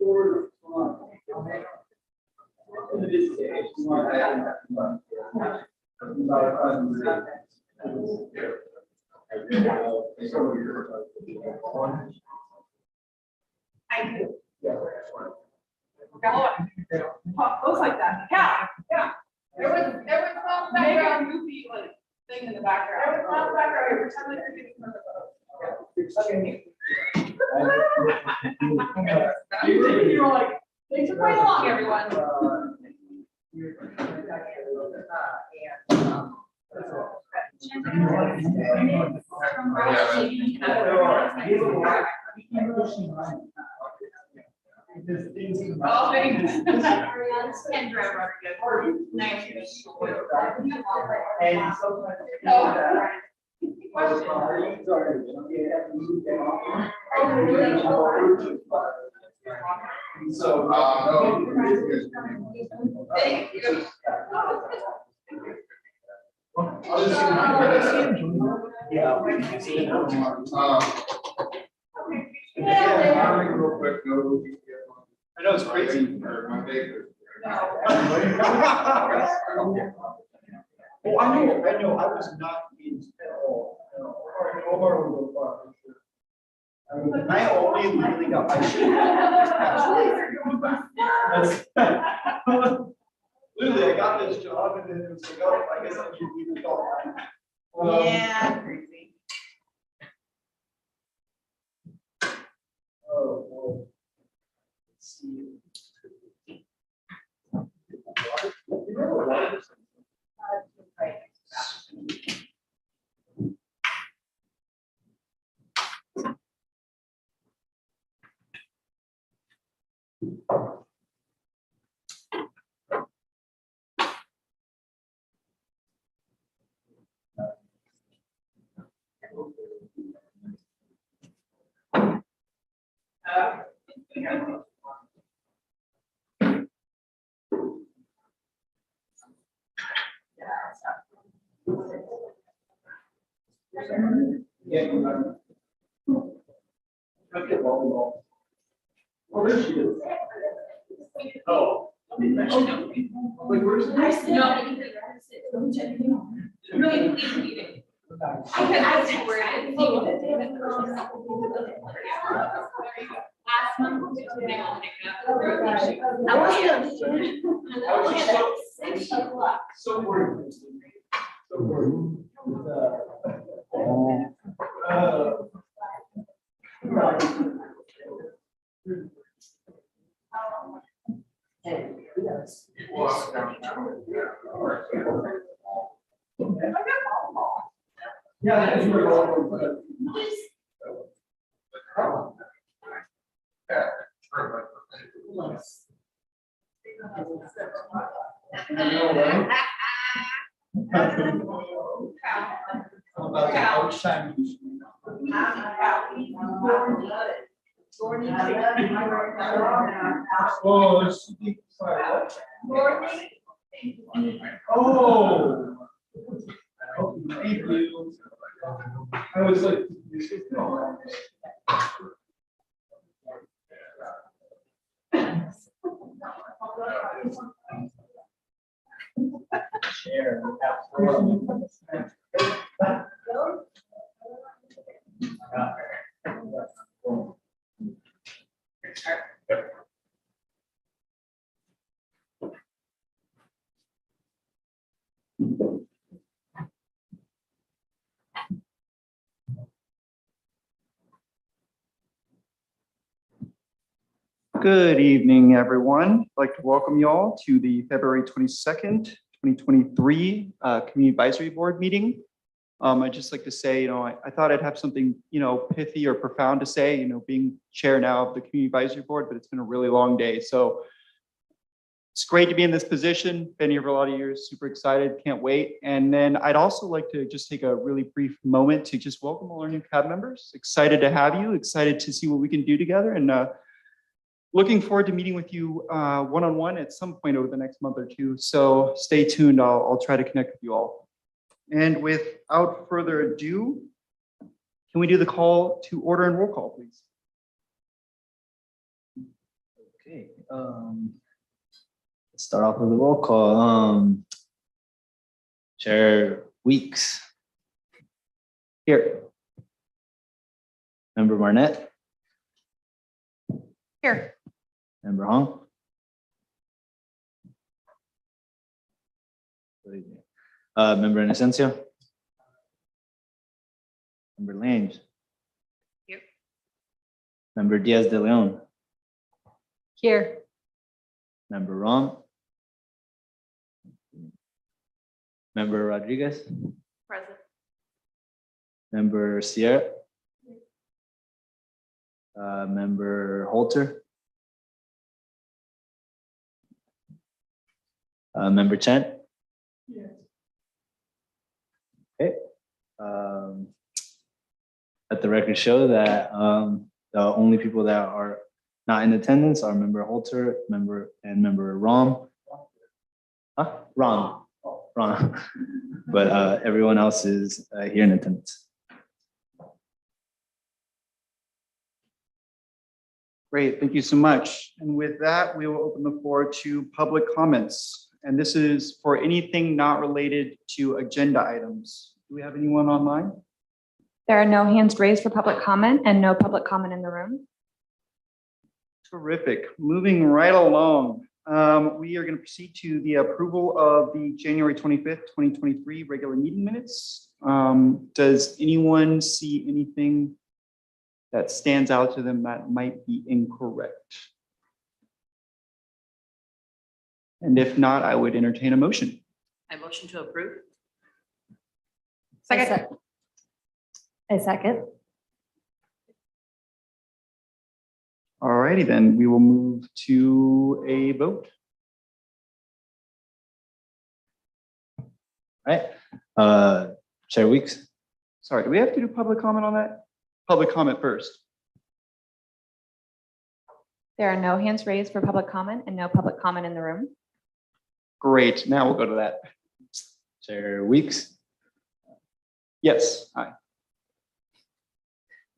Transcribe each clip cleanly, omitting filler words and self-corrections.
I do. Looks like that. Yeah, yeah. There was some background goofy like thing in the background. There was some background. Pretend like you're getting you were like, thanks for playing along, everyone. Oh, thanks. Kendra Rodriguez. Nice. So, Thank you. Real quick, go. I know it's crazy. Oh, I know, I was not being at all. Omar will go far for sure. I only really got my shit. Literally, I got this job and then it was like, oh, I guess I should be all right. Yeah, crazy. Oh. Let's see. Yeah, you know. Okay, volleyball. Oh, there she is. Oh. Wait, where's the? No. Really please meeting. I was worried. Last month. So worried. So worried. Yeah, that is really all. Oh, there's oh. Thank you. I was like, share. Good evening, everyone. I'd like to welcome you all to the February 22nd, 2023 Community Advisory Board meeting. I'd just like to say, I thought I'd have something, pithy or profound to say, being chair now of the Community Advisory Board, but it's been a really long day. So it's great to be in this position. Been here for a lot of years, super excited, can't wait. And then I'd also like to just take a really brief moment to just welcome all our new CAB members. Excited to have you, excited to see what we can do together, and looking forward to meeting with you one-on-one at some point over the next month or two. So stay tuned, I'll try to connect with you all. And without further ado, can we do the call to order and roll call, please? Okay, let's start off with a roll call. Chair Weeks. Here. Member Barnett, Here. Member Hong. Member Inocencio. Member Lange. Here. Member Diaz de Leon. Here. Member Rom. Member Rodriguez. Present. Member Sierra. Member Holter. Member Chen. Yes. Okay. Let the record show that the only people that are not in attendance are Member Holter, Member Rom. Huh? Ron. But everyone else is here in attendance. Great, thank you so much. And with that, we will open the floor to public comments. And this is for anything not related to agenda items. Do we have anyone online? There are no hands raised for public comment and no public comment in the room. Terrific. Moving right along. We are going to proceed to the approval of the January 25th, 2023 regular meeting minutes. Does anyone see anything that stands out to them that might be incorrect? And if not, I would entertain a motion. I motion to approve. A second. All righty, then we will move to a vote. All right. Chair Weeks. Sorry, do we have to do public comment on that? Public comment first. There are no hands raised for public comment and no public comment in the room. Great, now we'll go to that. Chair Weeks. Yes, aye.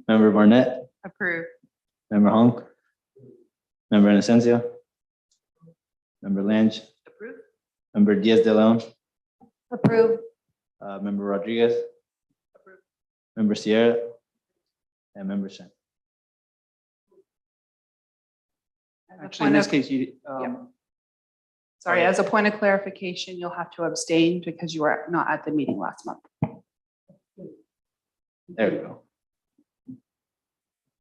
Member Barnett. Approve. Member Hong. Member Inocencio. Member Lange. Approve. Member Diaz de Leon. Approve. Member Rodriguez. Approve. Member Sierra. And Member Chen. Actually, in this case, you, Sorry, as a point of clarification, you'll have to abstain because you were not at the meeting last month. There we go.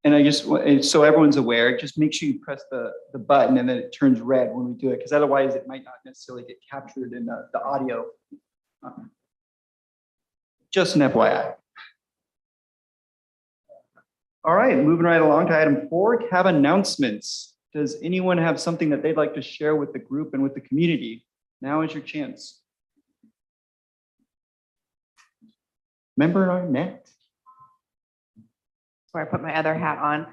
and I just, so everyone's aware, just make sure you press the button and then it turns red when we do it, because otherwise it might not necessarily get captured in the audio. Just an FYI. All right, moving right along to item 4, cab announcements. Does anyone have something that they'd like to share with the group and with the community? Now is your chance. Member Arnett. Where I put my other hat on.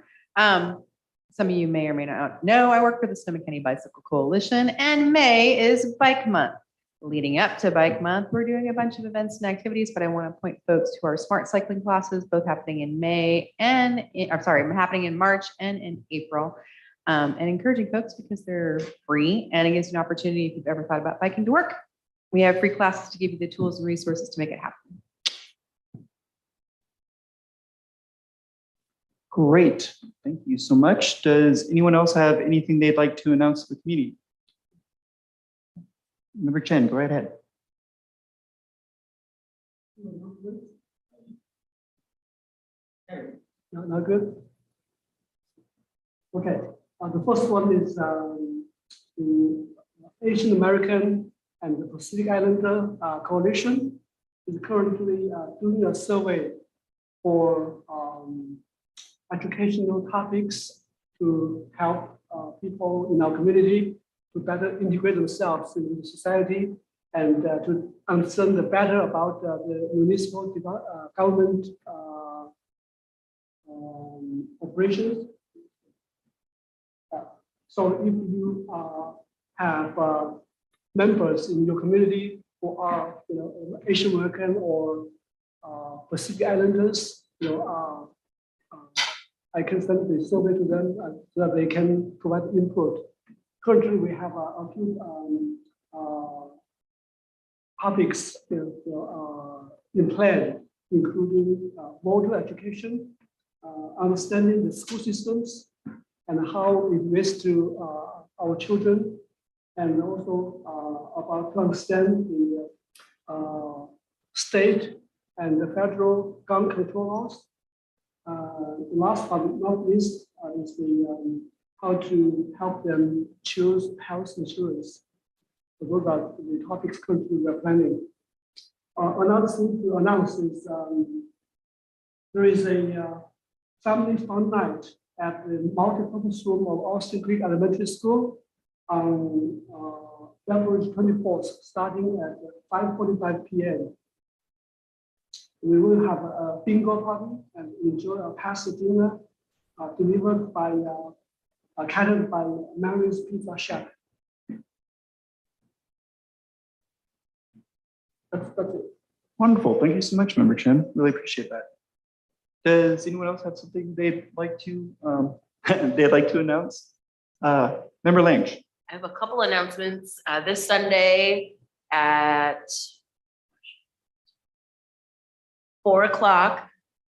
Some of you may or may not know, I work for the Sonoma County Bicycle Coalition, and May is Bike Month. Leading up to Bike Month, we're doing a bunch of events and activities, but I want to point folks to our smart cycling classes, both happening in May and, happening in March and in April. And encouraging folks because they're free and it gives you an opportunity if you've ever thought about biking to work. We have free classes to give you the tools and resources to make it happen. Great, thank you so much. Does anyone else have anything they'd like to announce to the community? Member Chen, go right ahead. Not good? Okay, the first one is the Asian American and the Pacific Islander Coalition is currently doing a survey for educational topics to help people in our community to better integrate themselves into the society and to understand better about the municipal government operations. So if you have members in your community who are, Asian American or Pacific Islanders, I can send the survey to them so that they can provide input. Currently, we have a few topics in plan, including motor education, understanding the school systems and how it relates to our children, and also about to understand the state and the federal gun control laws. Last but not least is the how to help them choose health insurance. So those are the topics currently we are planning. Another thing to announce is there is a family fun night at the multipurpose room of Austin Creek Elementary School on February 24th, starting at 5:45 p.m. We will have a bingo party and enjoy a pasta dinner delivered by catered by Mary's Pizza Shack. That's it. Wonderful. Thank you so much, Member Chen. Really appreciate that. Does anyone else have something they'd like to announce? Member Lang. I have a couple announcements. This Sunday at 4:00,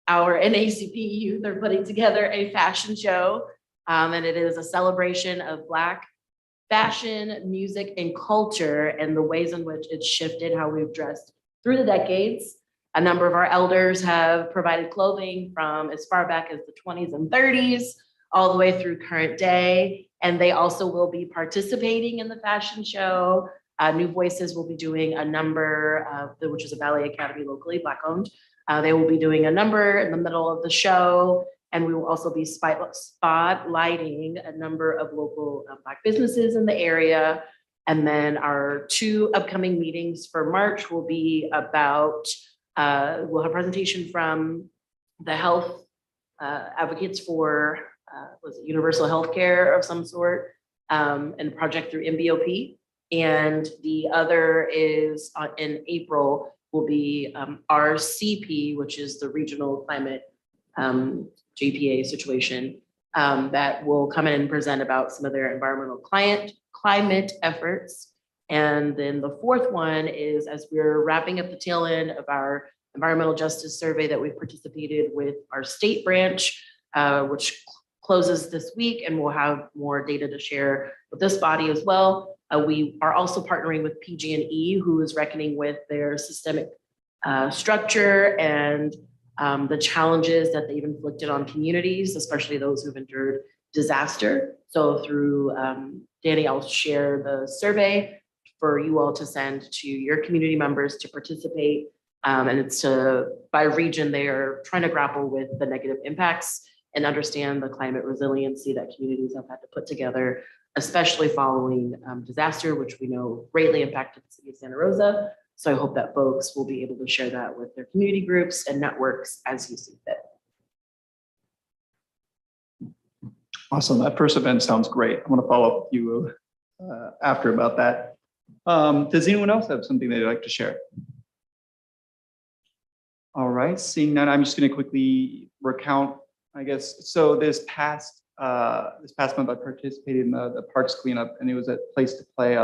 our NACP youth are putting together a fashion show. And it is a celebration of Black fashion, music, and culture, and the ways in which it's shifted how we've dressed through the decades. A number of our elders have provided clothing from as far back as the 20s and 30s, all the way through current day. And they also will be participating in the fashion show. New Voices will be doing a number, which is a ballet academy locally, Black owned. They will be doing a number in the middle of the show. And we will also be spotlighting a number of local Black businesses in the area. And then our two upcoming meetings for March will be about, we'll have a presentation from the health advocates for, was it universal healthcare of some sort, and a project through MBOP. And the other is in April will be RCP, which is the regional climate JPA situation, that will come in and present about some of their environmental climate efforts. And then the fourth one is, as we're wrapping up the tail end of our environmental justice survey that we've participated with our state branch, which closes this week, and we'll have more data to share with this body as well. We are also partnering with PG&E, who is reckoning with their systemic structure and the challenges that they've inflicted on communities, especially those who've endured disaster. So through Danny, I'll share the survey for you all to send to your community members to participate. And it's by region, they are trying to grapple with the negative impacts and understand the climate resiliency that communities have had to put together, especially following disaster, which we know greatly impacted the city of Santa Rosa. So I hope that folks will be able to share that with their community groups and networks as you see fit. Awesome. That first event sounds great. I'm going to follow up with you after about that. Does anyone else have something they'd like to share? All right, seeing none, I'm just going to quickly recount, I guess. So this past month, I participated in the parks cleanup, and it was a place to play.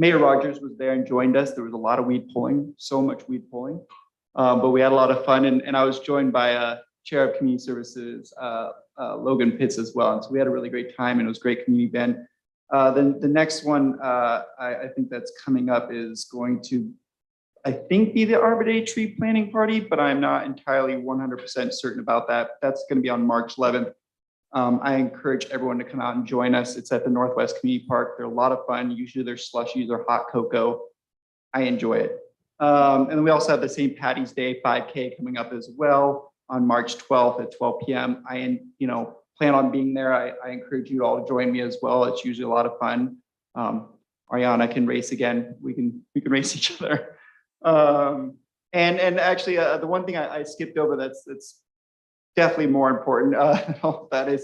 Mayor Rogers was there and joined us. There was a lot of weed pulling, so much weed pulling, but we had a lot of fun. And I was joined by Chair of Community Services, Logan Pitts as well. And so we had a really great time, and it was a great community event. Then the next one I think that's coming up is going to, I think, be the Arbor Day tree planting party, but I'm not entirely 100% certain about that. That's going to be on March 11th. I encourage everyone to come out and join us. It's at the Northwest Community Park. They're a lot of fun. Usually there's slushies or hot cocoa. I enjoy it. And then we also have the St. Patty's Day 5K coming up as well on March 12th at 12 p.m. I plan on being there. I encourage you all to join me as well. It's usually a lot of fun. Ariana can race again. We can race each other. And actually the one thing I skipped over that's definitely more important, that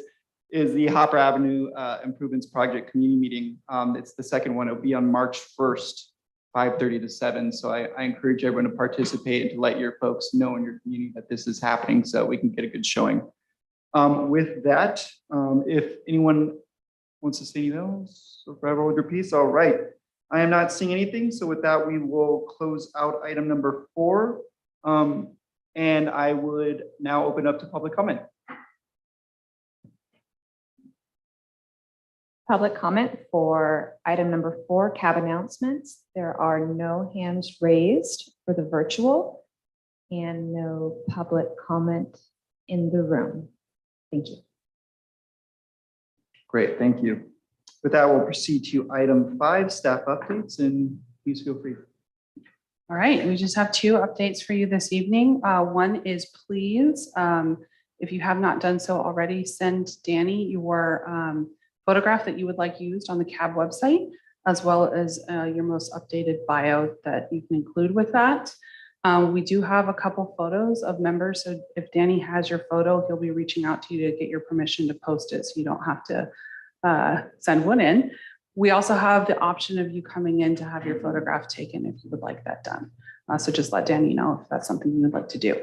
is the Hopper Avenue Improvements Project community meeting. It's the second one. It'll be on March 1st, 5:30 to 7. So I encourage everyone to participate and to let your folks know in your community that this is happening so we can get a good showing. With that, if anyone wants to say anything else, or grab all of your piece, all right. I am not seeing anything, so with that, we will close out item number 4. And I would now open up to public comment. Public comment for item number 4, cab announcements. There are no hands raised for the virtual and no public comment in the room. Thank you. Great, thank you. With that, we'll proceed to item 5, staff updates, and please feel free. All right, we just have 2 updates for you this evening. One is please, if you have not done so already, send Danny your photograph that you would like used on the CAB website, as well as your most updated bio that you can include with that. We do have a couple photos of members, so if Danny has your photo, he'll be reaching out to you to get your permission to post it, so you don't have to send one in. We also have the option of you coming in to have your photograph taken if you would like that done. So just let Danny know if that's something you would like to do.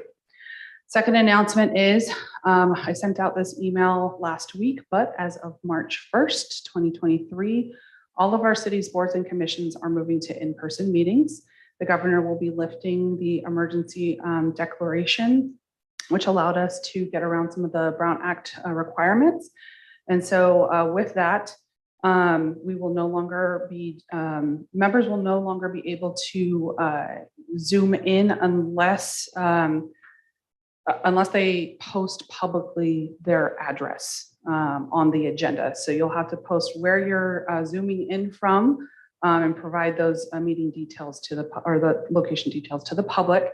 Second announcement is I sent out this email last week, but as of March 1st, 2023, all of our city's boards and commissions are moving to in-person meetings. The governor will be lifting the emergency declaration, which allowed us to get around some of the Brown Act requirements. And so with that, we will no longer be, members will no longer be able to Zoom in unless they post publicly their address on the agenda. So you'll have to post where you're Zooming in from and provide those meeting details to the location details to the public.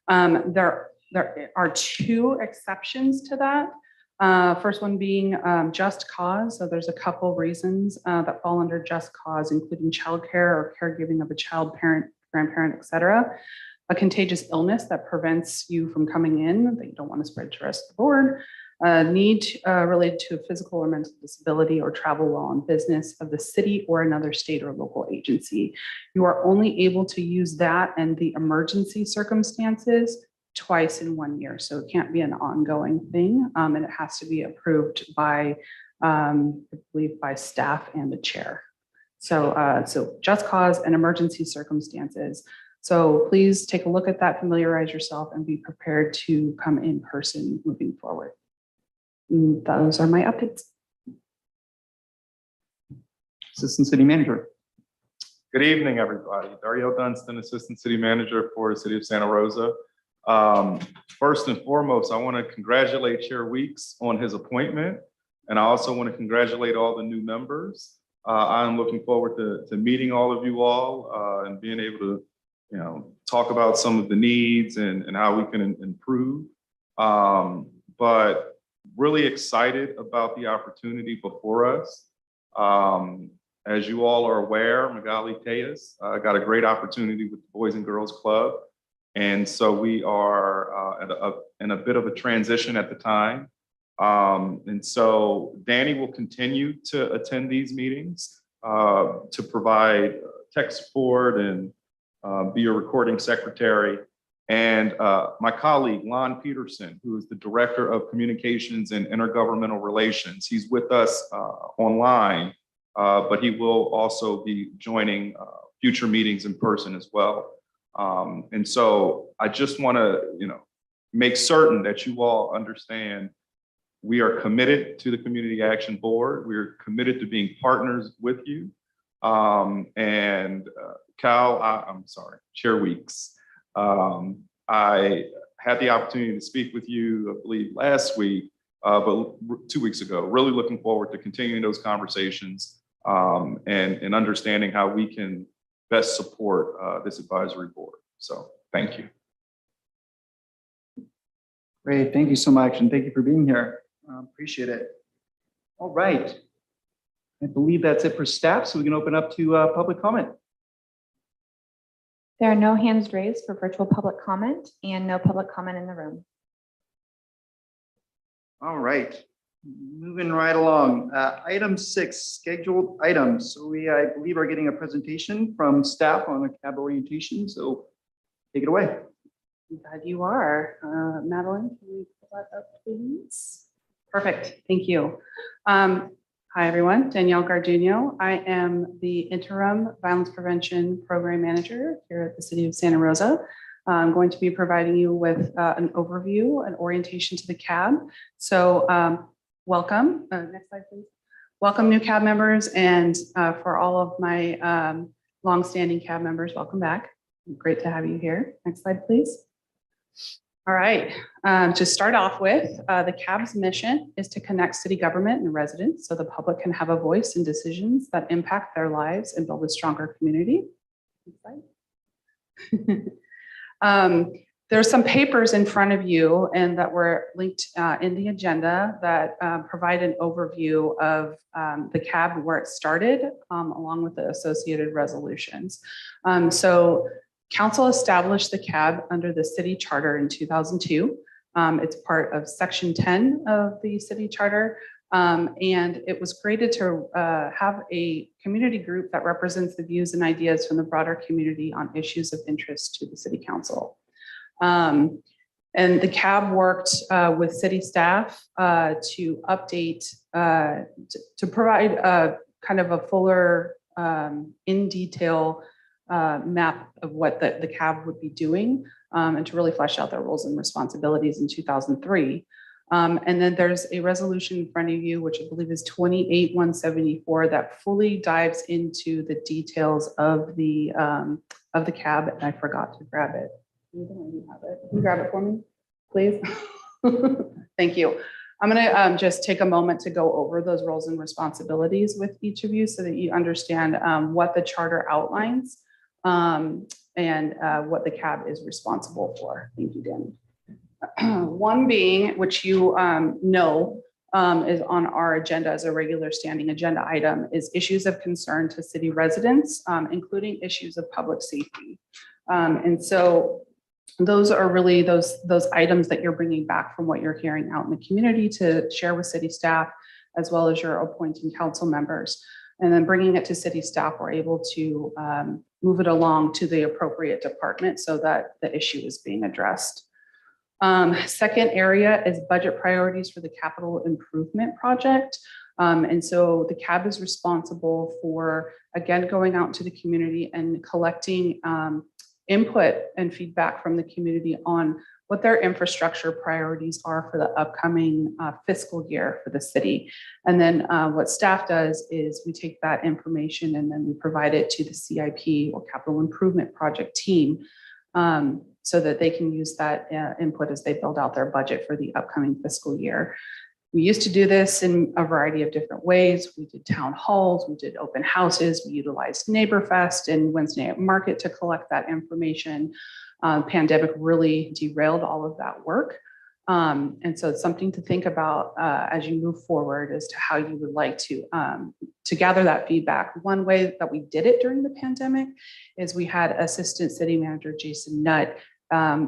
There are 2 exceptions to that. First one being just cause. So there's a couple reasons that fall under just cause, including childcare or caregiving of a child, parent, grandparent, etc. A contagious illness that prevents you from coming in that you don't want to spread to the rest of the board. Need related to a physical or mental disability or travel while on business of the city or another state or local agency. You are only able to use that and the emergency circumstances twice in 1 year. So it can't be an ongoing thing. And it has to be approved by, I believe, by staff and the chair. So, so just cause and emergency circumstances. So please take a look at that, familiarize yourself, and be prepared to come in person moving forward. And those are my updates. Assistant City Manager. Good evening, everybody. Dario Dunstan, Assistant City Manager for the City of Santa Rosa. First and foremost, I want to congratulate Chair Weeks on his appointment. And I also want to congratulate all the new members. I'm looking forward to meeting all of you all and being able to, talk about some of the needs and how we can improve. But really excited about the opportunity before us. As you all are aware, Magali Tejas got a great opportunity with the Boys and Girls Club. And so we are in a bit of a transition at the time. And so Danny will continue to attend these meetings to provide tech support and be a recording secretary. And my colleague, Lon Peterson, who is the Director of Communications and Intergovernmental Relations, he's with us online, but he will also be joining future meetings in person as well. And so I just want to, make certain that you all understand we are committed to the Community Action Board. We're committed to being partners with you. And Chair Weeks. I had the opportunity to speak with you, I believe, last week, but 2 weeks ago. Really looking forward to continuing those conversations and understanding how we can best support this advisory board. So thank you. Great, thank you so much, and thank you for being here. Appreciate it. All right. I believe that's it for staff, so we can open up to public comment. There are no hands raised for virtual public comment and no public comment in the room. All right, moving right along. Item 6, scheduled items. So we, I believe, are getting a presentation from staff on a CAB orientation. So take it away. I'm glad you are. Madeline, can you pull that up, please? Perfect, thank you. Hi, everyone, Danielle Garduno. I am the interim violence prevention program manager here at the City of Santa Rosa. I'm going to be providing you with an overview, an orientation to the CAB. So welcome, next slide, please. Welcome new CAB members, and for all of my longstanding CAB members, welcome back. Great to have you here. Next slide, please. All right, to start off with, the CAB's mission is to connect city government and residents so the public can have a voice in decisions that impact their lives and build a stronger community. Next slide. There's some papers in front of you and that were linked in the agenda that provide an overview of the CAB, where it started, along with the associated resolutions. So Council established the CAB under the city charter in 2002. It's part of section 10 of the city charter. And it was created to have a community group that represents the views and ideas from the broader community on issues of interest to the city council. And the CAB worked with city staff to update, to provide kind of a fuller, in detail map of what the CAB would be doing, and to really flesh out their roles and responsibilities in 2003. And then there's a resolution in front of you, which I believe is 28-174, that fully dives into the details of the CAB, and I forgot to grab it. You have it. Can you grab it for me, please? Thank you. I'm going to just take a moment to go over those roles and responsibilities with each of you so that you understand what the charter outlines and what the CAB is responsible for. Thank you, Danny. One being, which you know is on our agenda as a regular standing agenda item, is issues of concern to city residents, including issues of public safety. And so those are really those items that you're bringing back from what you're hearing out in the community to share with city staff, as well as your appointing council members. And then bringing it to city staff, we're able to move it along to the appropriate department so that the issue is being addressed. Second area is budget priorities for the capital improvement project. And so the CAB is responsible for, again, going out to the community and collecting input and feedback from the community on what their infrastructure priorities are for the upcoming fiscal year for the city. And then what staff does is we take that information and then we provide it to the CIP, or capital improvement project team, so that they can use that input as they build out their budget for the upcoming fiscal year. We used to do this in a variety of different ways. We did town halls, we did open houses, we utilized NeighborFest and Wednesday at Market to collect that information. Pandemic really derailed all of that work. And so it's something to think about as you move forward as to how you would like to gather that feedback. One way that we did it during the pandemic is we had Assistant City Manager Jason Nutt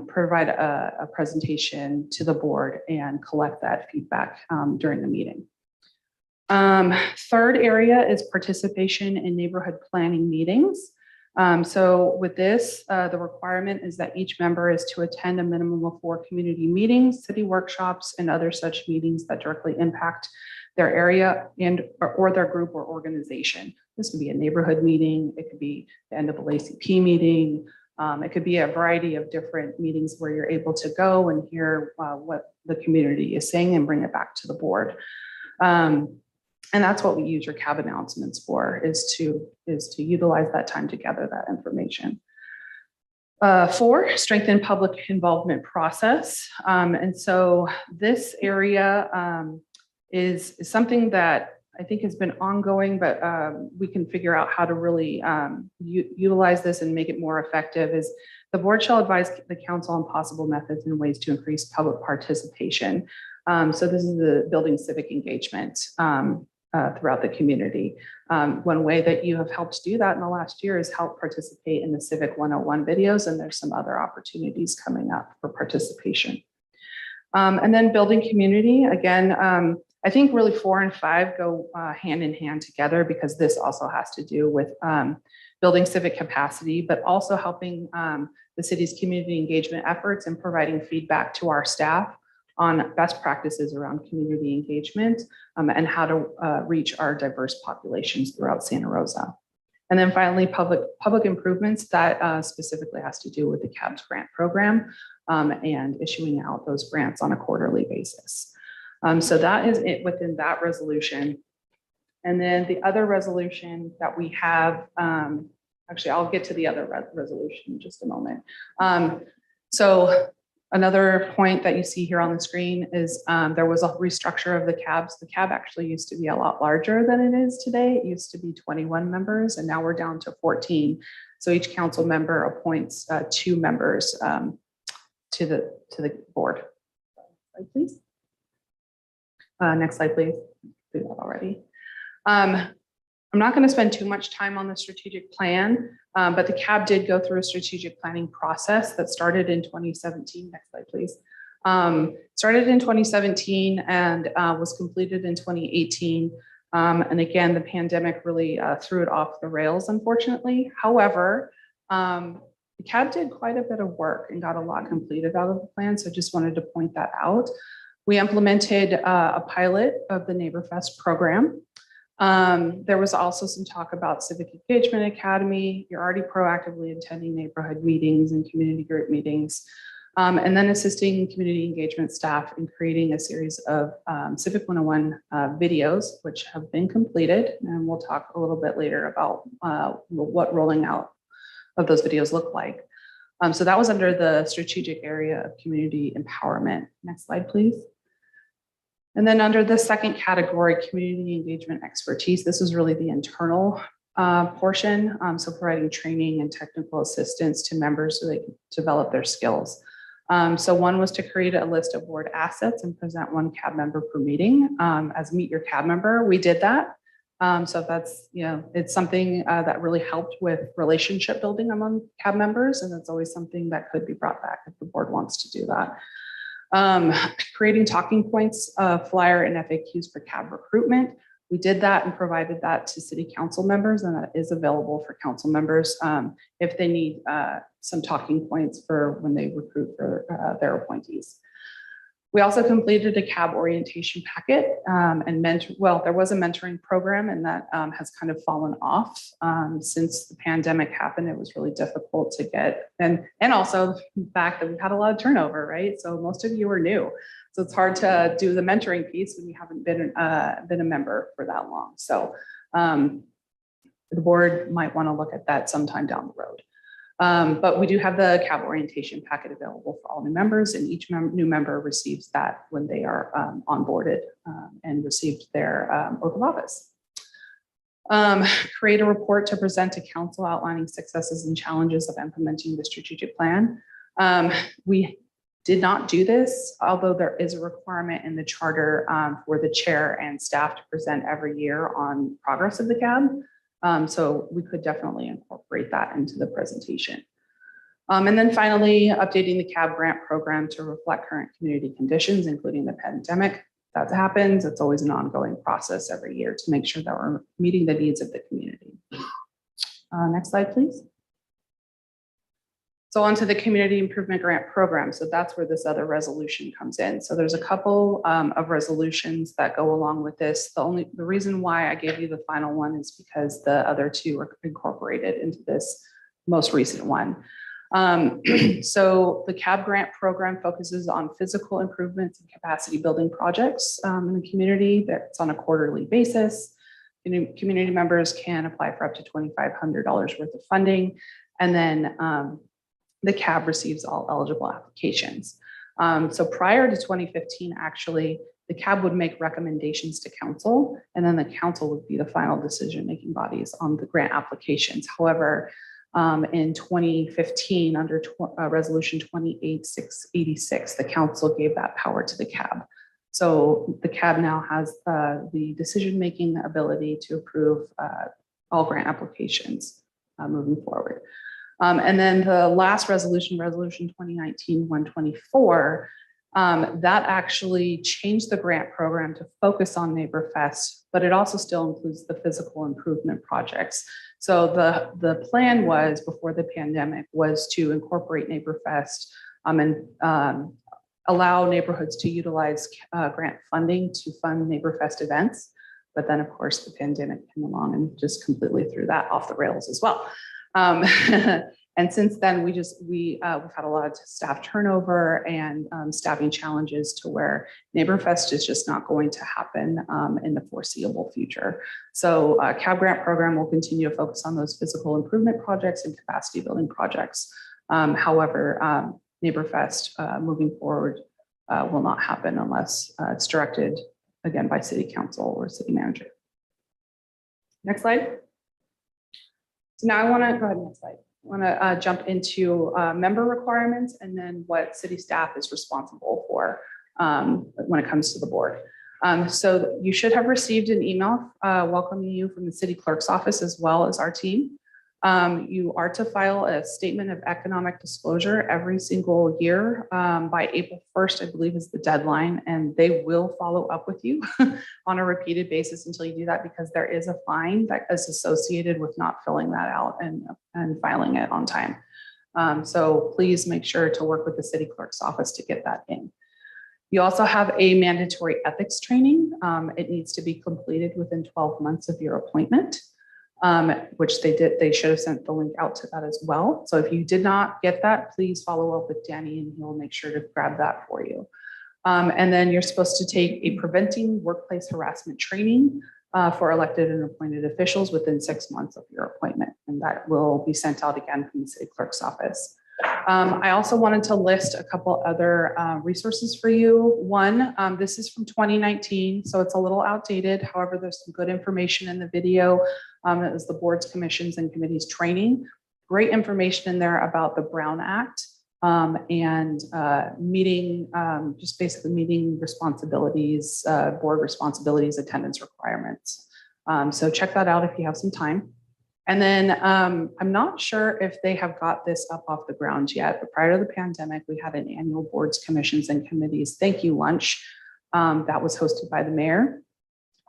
provide a presentation to the board and collect that feedback during the meeting. Third area is participation in neighborhood planning meetings. So with this, the requirement is that each member is to attend a minimum of 4 community meetings, city workshops, and other such meetings that directly impact their area and or their group or organization. This could be a neighborhood meeting, it could be the NAACP meeting, it could be a variety of different meetings where you're able to go and hear what the community is saying and bring it back to the board. And that's what we use your CAB announcements for, is to utilize that time to gather that information. 4, strengthen public involvement process. And so this area is something that I think has been ongoing, but we can figure out how to really utilize this and make it more effective. Is the board shall advise the council on possible methods and ways to increase public participation. So this is the building civic engagement throughout the community. One way that you have helped do that in the last year is help participate in the Civic 101 videos, and there's some other opportunities coming up for participation. And then building community, again, I think really 4 and 5 go hand in hand together, because this also has to do with building civic capacity, but also helping the city's community engagement efforts and providing feedback to our staff on best practices around community engagement and how to reach our diverse populations throughout Santa Rosa. And then finally, public improvements that specifically has to do with the CABS grant program and issuing out those grants on a quarterly basis. So that is it within that resolution. And then the other resolution that we have, actually, I'll get to the other resolution in just a moment. So another point that you see here on the screen is there was a restructure of the CABs. The CAB actually used to be a lot larger than it is today. It used to be 21 members, and now we're down to 14. So each council member appoints 2 members to the board. Slide, please. Next slide, please. Do that already. I'm not going to spend too much time on the strategic plan, but the CAB did go through a strategic planning process that started in 2017. Next slide, please. Started in 2017 and was completed in 2018. And again, the pandemic really threw it off the rails, unfortunately. However, the CAB did quite a bit of work and got a lot completed out of the plan. So just wanted to point that out. We implemented a pilot of the NeighborFest program. There was also some talk about Civic Engagement Academy. You're already proactively attending neighborhood meetings and community group meetings, and then assisting community engagement staff in creating a series of Civic 101 videos, which have been completed. And we'll talk a little bit later about what rolling out of those videos look like. So that was under the strategic area of community empowerment. Next slide, please. And then under the second category, community engagement expertise, this is really the internal portion. So providing training and technical assistance to members so they can develop their skills. So one was to create a list of board assets and present 1 CAB member per meeting as meet your CAB member. We did that. So that's, it's something that really helped with relationship building among CAB members. And that's always something that could be brought back if the board wants to do that. Creating talking points, flyer and FAQs for CAB recruitment. We did that and provided that to city council members, and that is available for council members if they need some talking points for when they recruit for their appointees. We also completed a CAB orientation packet and there was a mentoring program, and that has kind of fallen off since the pandemic happened. It was really difficult to get, and also the fact that we've had a lot of turnover, right? So most of you are new. So it's hard to do the mentoring piece when you haven't been a member for that long. So the board might want to look at that sometime down the road. But we do have the CAB orientation packet available for all new members, and each new member receives that when they are onboarded and received their oath of office. Create a report to present to council outlining successes and challenges of implementing the strategic plan. We did not do this, although there is a requirement in the charter for the chair and staff to present every year on progress of the CAB. So we could definitely incorporate that into the presentation. And then finally, updating the CAB grant program to reflect current community conditions, including the pandemic. That happens. It's always an ongoing process every year to make sure that we're meeting the needs of the community. Next slide, please. So onto the community improvement grant program. So that's where this other resolution comes in. So there's a couple of resolutions that go along with this. The reason why I gave you the final one is because the other 2 are incorporated into this most recent one. So the CAB grant program focuses on physical improvements and capacity building projects in the community. That's on a quarterly basis. Community members can apply for up to $2,500 worth of funding. And then the CAB receives all eligible applications. So prior to 2015, actually, the CAB would make recommendations to council, and then the council would be the final decision-making bodies on the grant applications. However, in 2015, under resolution 28686, the council gave that power to the CAB. So the CAB now has the decision-making ability to approve all grant applications moving forward. And then the last resolution, resolution 2019-124, that actually changed the grant program to focus on NeighborFest, but it also still includes the physical improvement projects. So the plan was, before the pandemic, was to incorporate NeighborFest and allow neighborhoods to utilize grant funding to fund NeighborFest events. But then, of course, the pandemic came along and just completely threw that off the rails as well. And since then, we've had a lot of staff turnover and staffing challenges to where NeighborFest is just not going to happen in the foreseeable future. So CAB grant program will continue to focus on those physical improvement projects and capacity building projects. However, NeighborFest moving forward will not happen unless it's directed again by city council or city manager. Next slide. So now I want to go ahead, next slide. I want to jump into member requirements and then what city staff is responsible for when it comes to the board. So you should have received an email welcoming you from the city clerk's office as well as our team. You are to file a statement of economic disclosure every single year by April 1st, I believe is the deadline, and they will follow up with you on a repeated basis until you do that, because there is a fine that is associated with not filling that out and filing it on time. So please make sure to work with the city clerk's office to get that in. You also have a mandatory ethics training. It needs to be completed within 12 months of your appointment. Which they did. They should have sent the link out to that as well. So if you did not get that, please follow up with Danny and he'll make sure to grab that for you. And then you're supposed to take a preventing workplace harassment training for elected and appointed officials within 6 months of your appointment. And that will be sent out again from the city clerk's office. I also wanted to list a couple other resources for you. One, this is from 2019, so it's a little outdated. However, there's some good information in the video. It was the boards, commissions, and committees training. Great information in there about the Brown Act and meeting, just basically meeting responsibilities, board responsibilities, attendance requirements. So check that out if you have some time. And then I'm not sure if they have got this up off the ground yet, but prior to the pandemic, we had an annual boards, commissions, and committees thank you lunch that was hosted by the mayor.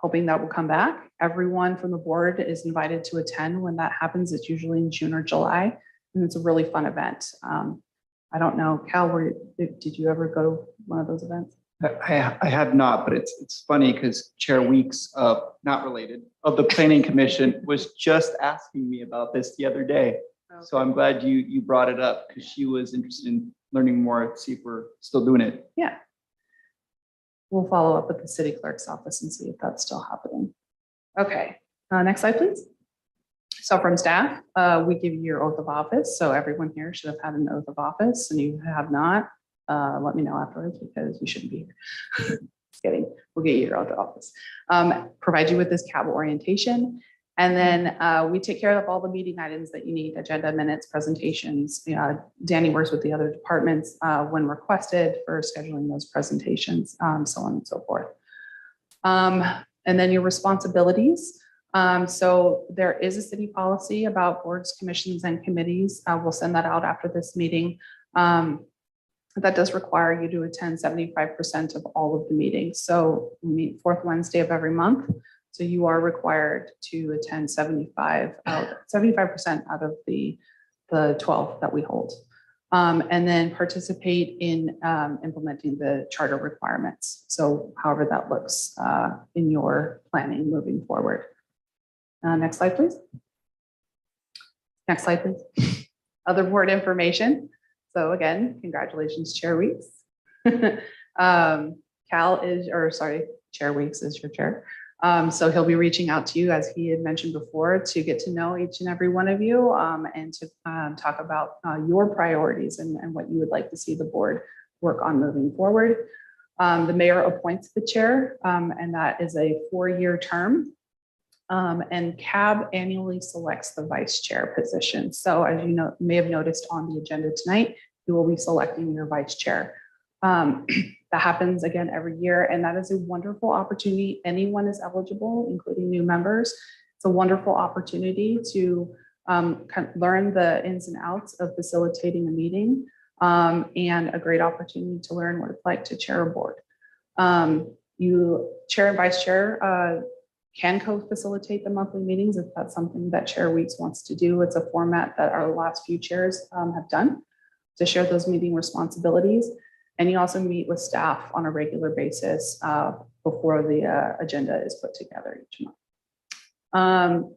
Hoping that will come back. Everyone from the board is invited to attend when that happens. It's usually in June or July, and it's a really fun event. I don't know, Cal, did you ever go to one of those events? I have not, but it's funny because Chair Weeks, not related, of the Planning Commission was just asking me about this the other day. So I'm glad you brought it up because she was interested in learning more, see if we're still doing it. Yeah. We'll follow up with the city clerk's office and see if that's still happening. Okay, next slide, please. So from staff, we give you your oath of office. So everyone here should have had an oath of office, and you have not. Let me know afterwards because you shouldn't be here. Just kidding. We'll get you your oath of office. Provide you with this CAB orientation. And then we take care of all the meeting items that you need, agenda, minutes, presentations. Danny works with the other departments when requested for scheduling those presentations, so on and so forth. And then your responsibilities. So there is a city policy about boards, commissions, and committees. We'll send that out after this meeting. That does require you to attend 75% of all of the meetings. So we meet fourth Wednesday of every month. So you are required to attend 75% out of the 12 that we hold. And then participate in implementing the charter requirements. So however that looks in your planning moving forward. Next slide, please. Next slide, please. Other board information. So again, congratulations, Chair Weeks. Chair Weeks is your chair. So he'll be reaching out to you, as he had mentioned before, to get to know each and every one of you and to talk about your priorities and what you would like to see the board work on moving forward. The mayor appoints the chair, and that is a 4-year term. And CAB annually selects the vice chair position. So as you may have noticed on the agenda tonight, you will be selecting your vice chair. That happens again every year, and that is a wonderful opportunity. Anyone is eligible, including new members. It's a wonderful opportunity to kind of learn the ins and outs of facilitating a meeting, and a great opportunity to learn what it's like to chair a board. You chair and vice chair can co-facilitate the monthly meetings if that's something that Chair Weeks wants to do. It's a format that our last few chairs have done to share those meeting responsibilities. And you also meet with staff on a regular basis before the agenda is put together each month.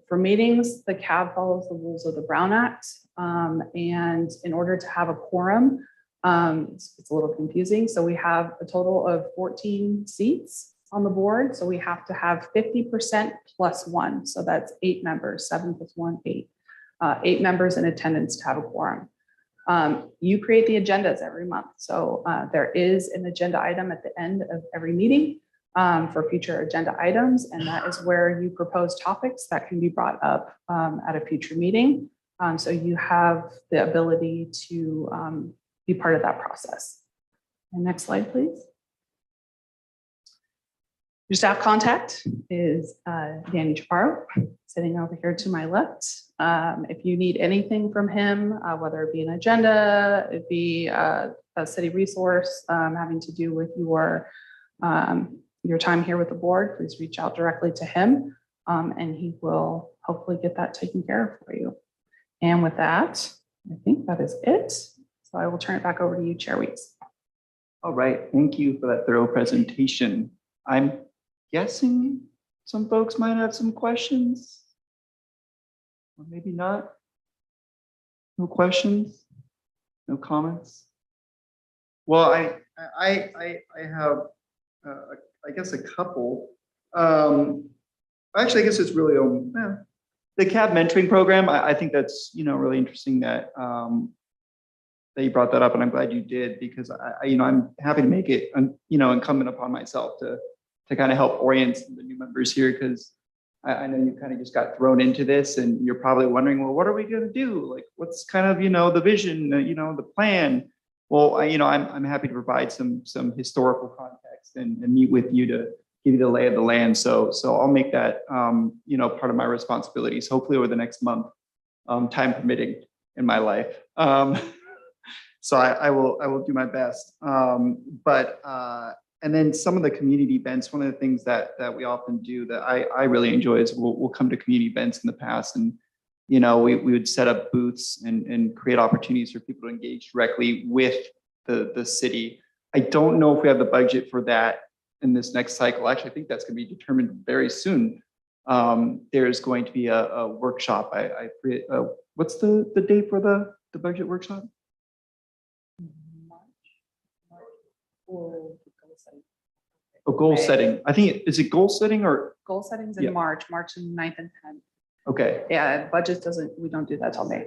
For meetings, the CAB follows the rules of the Brown Act. And in order to have a quorum, it's a little confusing. So we have a total of 14 seats on the board. So we have to have 50% plus one. So that's 8 members, 7 plus 1, 8. 8 members in attendance to have a quorum. You create the agendas every month. So there is an agenda item at the end of every meeting for future agenda items. And that is where you propose topics that can be brought up at a future meeting. So you have the ability to be part of that process. And next slide, please. Your staff contact is Danny Chaparro, sitting over here to my left. If you need anything from him, whether it be an agenda, it be a city resource having to do with your time here with the board, please reach out directly to him, and he will hopefully get that taken care of for you. And with that, I think that is it. So I will turn it back over to you, Chair Weeks. All right, thank you for that thorough presentation. I'm guessing some folks might have some questions. Or maybe not. No questions? No comments? Well, I have, I guess, a couple. Actually, I guess it's really the CAB mentoring program. I think that's really interesting that that you brought that up, and I'm glad you did, because I'm happy to make it incumbent upon myself to kind of help orient the new members here, because I know you kind of just got thrown into this and you're probably wondering, well, what are we going to do? Like, what's kind of, the vision, the plan? Well, I'm happy to provide some historical context and meet with you to give you the lay of the land. So I'll make that, part of my responsibilities, hopefully over the next month, time permitting in my life. So I will do my best. And then some of the community events, one of the things that we often do that I really enjoy is we'll come to community events in the past, and we would set up booths and create opportunities for people to engage directly with the city. I don't know if we have the budget for that in this next cycle. Actually, I think that's going to be determined very soon. There's going to be a workshop. What's the date for the budget workshop? Oh, goal setting. I think, is it goal setting or? Goal settings in Yeah. March 9th and 10th. Okay. Yeah, budget we don't do that till May.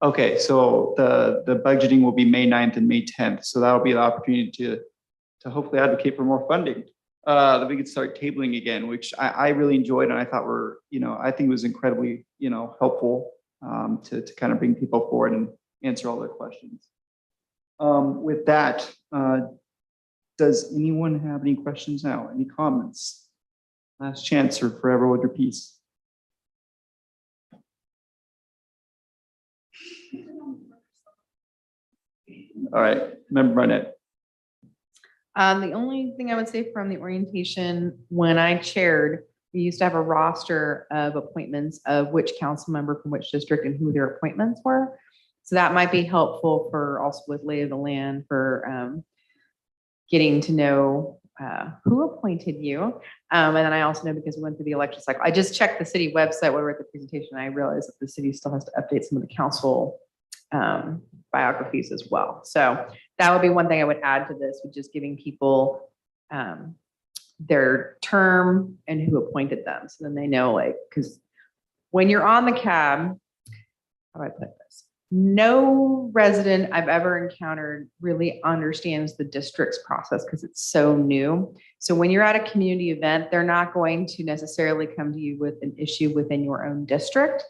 Okay, so the budgeting will be May 9th and May 10th. So that'll be the opportunity to hopefully advocate for more funding. That we could start tabling again, which I really enjoyed, and I thought I think it was incredibly, helpful to kind of bring people forward and answer all their questions. With that, does anyone have any questions now? Any comments? Last chance, or forever hold your peace. All right, Member Barnett. The only thing I would say from the orientation, when I chaired, we used to have a roster of appointments of which council member from which district and who their appointments were. So that might be helpful for also with lay of the land for getting to know who appointed you. And then I also know, because we went through the election cycle, I just checked the city website while we were at the presentation. And I realized that the city still has to update some of the council biographies as well. So that would be one thing I would add to this, with just giving people their term and who appointed them. So then they know, because when you're on the CAB, how do I put this? No resident I've ever encountered really understands the district's process because it's so new. So when you're at a community event, they're not going to necessarily come to you with an issue within your own district.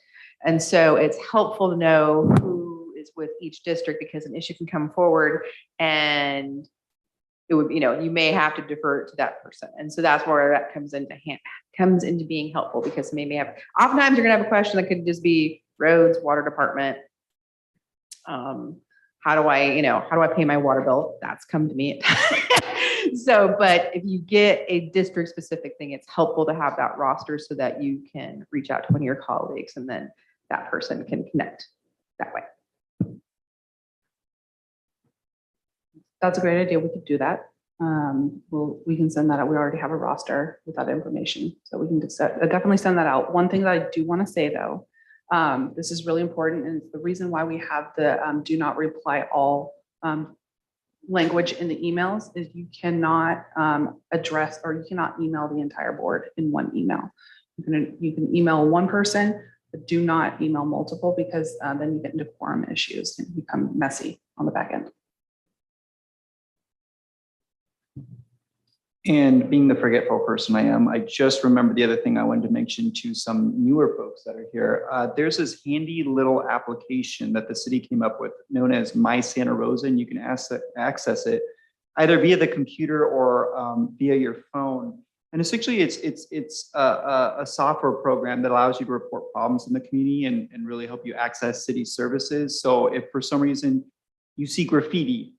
And so it's helpful to know who is with each district, because an issue can come forward and it would, you may have to defer to that person. And so that's where that comes into being helpful, because oftentimes you're gonna have a question that could just be roads, water department. How do I pay my water bill? That's come to me. So, but if you get a district specific thing, it's helpful to have that roster so that you can reach out to one of your colleagues and then that person can connect that way. That's a great idea. We could do that. We can send that out. We already have a roster with that information, so we can definitely send that out. One thing that I do want to say though, this is really important, and it's the reason why we have the do not reply all language in the emails is you cannot address or you cannot email the entire board in one email. You can email one person, but do not email multiple because then you get into quorum issues and become messy on the back end. And being the forgetful person I am, I just remembered the other thing I wanted to mention to some newer folks that are here. There's this handy little application that the city came up with known as My Santa Rosa, and you can access it either via the computer or via your phone. And essentially it's a software program that allows you to report problems in the community and really help you access city services. So if for some reason you see graffiti,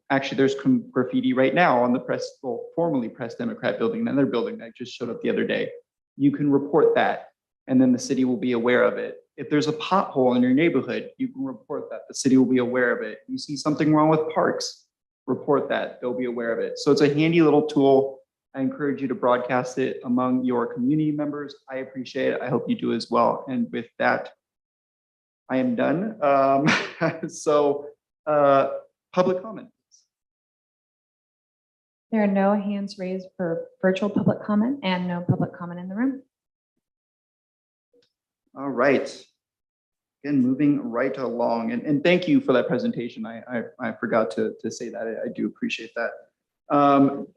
actually, there's graffiti right now on the formerly Press Democrat building, another building that just showed up the other day. You can report that, and then the city will be aware of it. If there's a pothole in your neighborhood, you can report that. The city will be aware of it. You see something wrong with parks, report that. They'll be aware of it. So it's a handy little tool. I encourage you to broadcast it among your community members. I appreciate it. I hope you do as well. And with that, I am done. Public comment. There are no hands raised for virtual public comment and no public comment in the room. All right. Again, moving right along, and thank you for that presentation. I forgot to say that. I do appreciate that.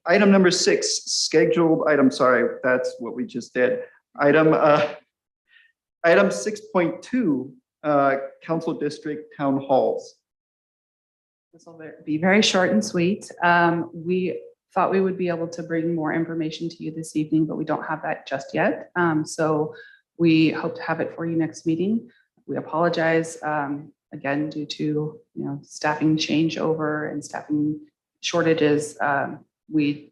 Item number 6, scheduled item. Sorry, that's what we just did. Item 6.2, council district town halls. This will be very short and sweet. We thought we would be able to bring more information to you this evening, but we don't have that just yet. So we hope to have it for you next meeting. We apologize again due to staffing changeover and staffing shortages. We're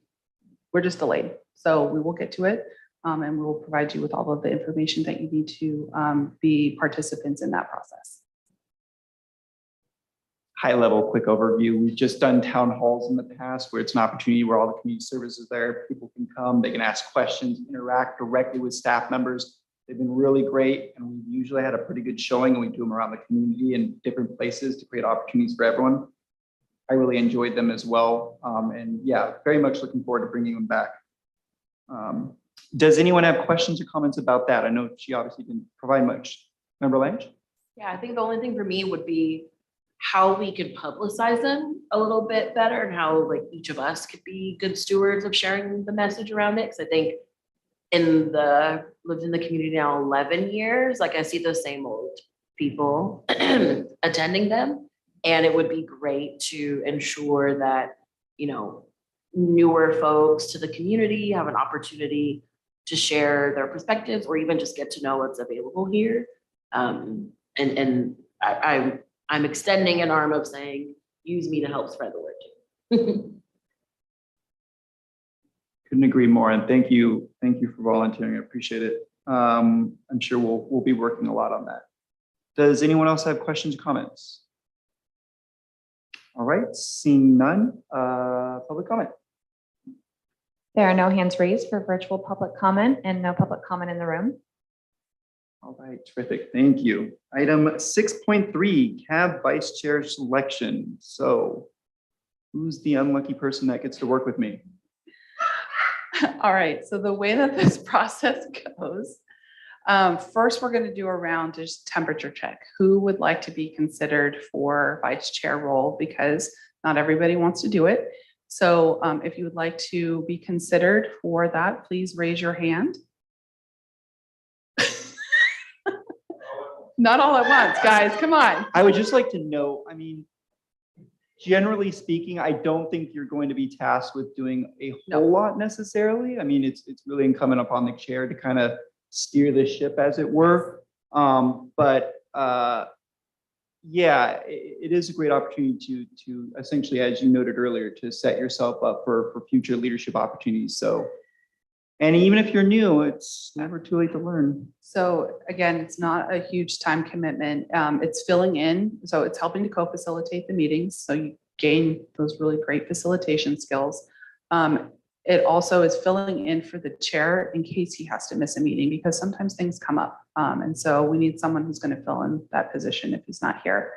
just delayed, so we will get to it, and we will provide you with all of the information that you need to be participants in that process. High level, quick overview. We've just done town halls in the past where it's an opportunity where all the community services there, people can come, they can ask questions, interact directly with staff members. They've been really great, and we've usually had a pretty good showing, and we do them around the community in different places to create opportunities for everyone. I really enjoyed them as well. And yeah, very much looking forward to bringing them back. Does anyone have questions or comments about that? I know she obviously didn't provide much. Member Lange? Yeah, I think the only thing for me would be how we could publicize them a little bit better and how like each of us could be good stewards of sharing the message around it. Cause I think lived in the community now 11 years, like I see the same old people attending them. And it would be great to ensure that, newer folks to the community have an opportunity to share their perspectives or even just get to know what's available here. I'm extending an arm of saying, use me to help spread the word too. Couldn't agree more. And thank you for volunteering. I appreciate it. I'm sure we'll be working a lot on that. Does anyone else have questions or comments? All right, seeing none, public comment. There are no hands raised for virtual public comment and no public comment in the room. All right, terrific. Thank you. Item 6.3, CAB vice chair selection. So who's the unlucky person that gets to work with me? All right, so the way that this process goes, first we're going to do a round just temperature check. Who would like to be considered for vice chair role? Because not everybody wants to do it. So if you would like to be considered for that, please raise your hand. Not all at once, guys, come on. I would just like to know, generally speaking, I don't think you're going to be tasked with doing a whole lot necessarily. It's really incumbent upon the chair to kind of steer the ship, as it were. Yeah, it is a great opportunity to essentially, as you noted earlier, to set yourself up for future leadership opportunities. So, and even if you're new, it's never too late to learn. So again, it's not a huge time commitment. It's filling in. So it's helping to co-facilitate the meetings. So gain those really great facilitation skills. It also is filling in for the chair in case he has to miss a meeting, because sometimes things come up. And so we need someone who's going to fill in that position if he's not here.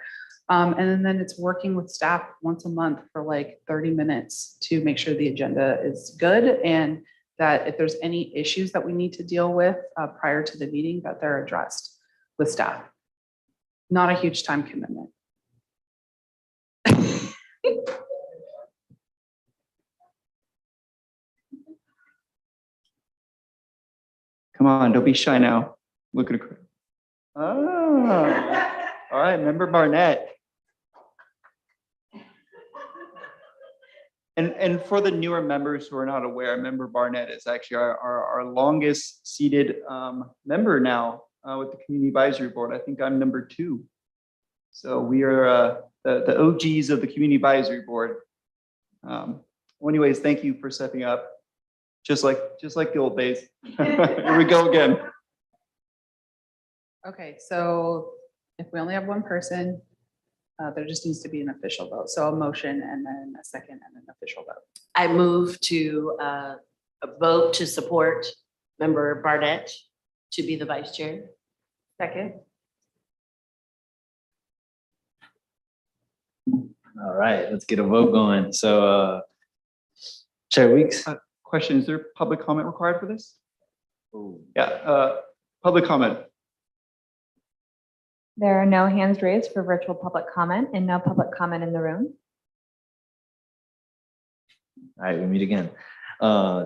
And then it's working with staff once a month for like 30 minutes to make sure the agenda is good, and that if there's any issues that we need to deal with prior to the meeting, that they're addressed with staff. Not a huge time commitment. Come on, don't be shy now. Look at it. Ah, all right, Member Barnett. And for the newer members who are not aware, Member Barnett is actually our longest seated member now with the Community Advisory Board. I think I'm number 2. So we are the OGs of the Community Advisory Board. Well, anyways, thank you for stepping up. Just like the old days. Here we go again. Okay, so if we only have one person, there just needs to be an official vote. So a motion and then a second and an official vote. I move to vote to support Member Barnett to be the vice chair. Second. All right, let's get a vote going. So Chair Weeks. Question, is there public comment required for this? Yeah, public comment. There are no hands raised for virtual public comment and no public comment in the room. All right, we meet again.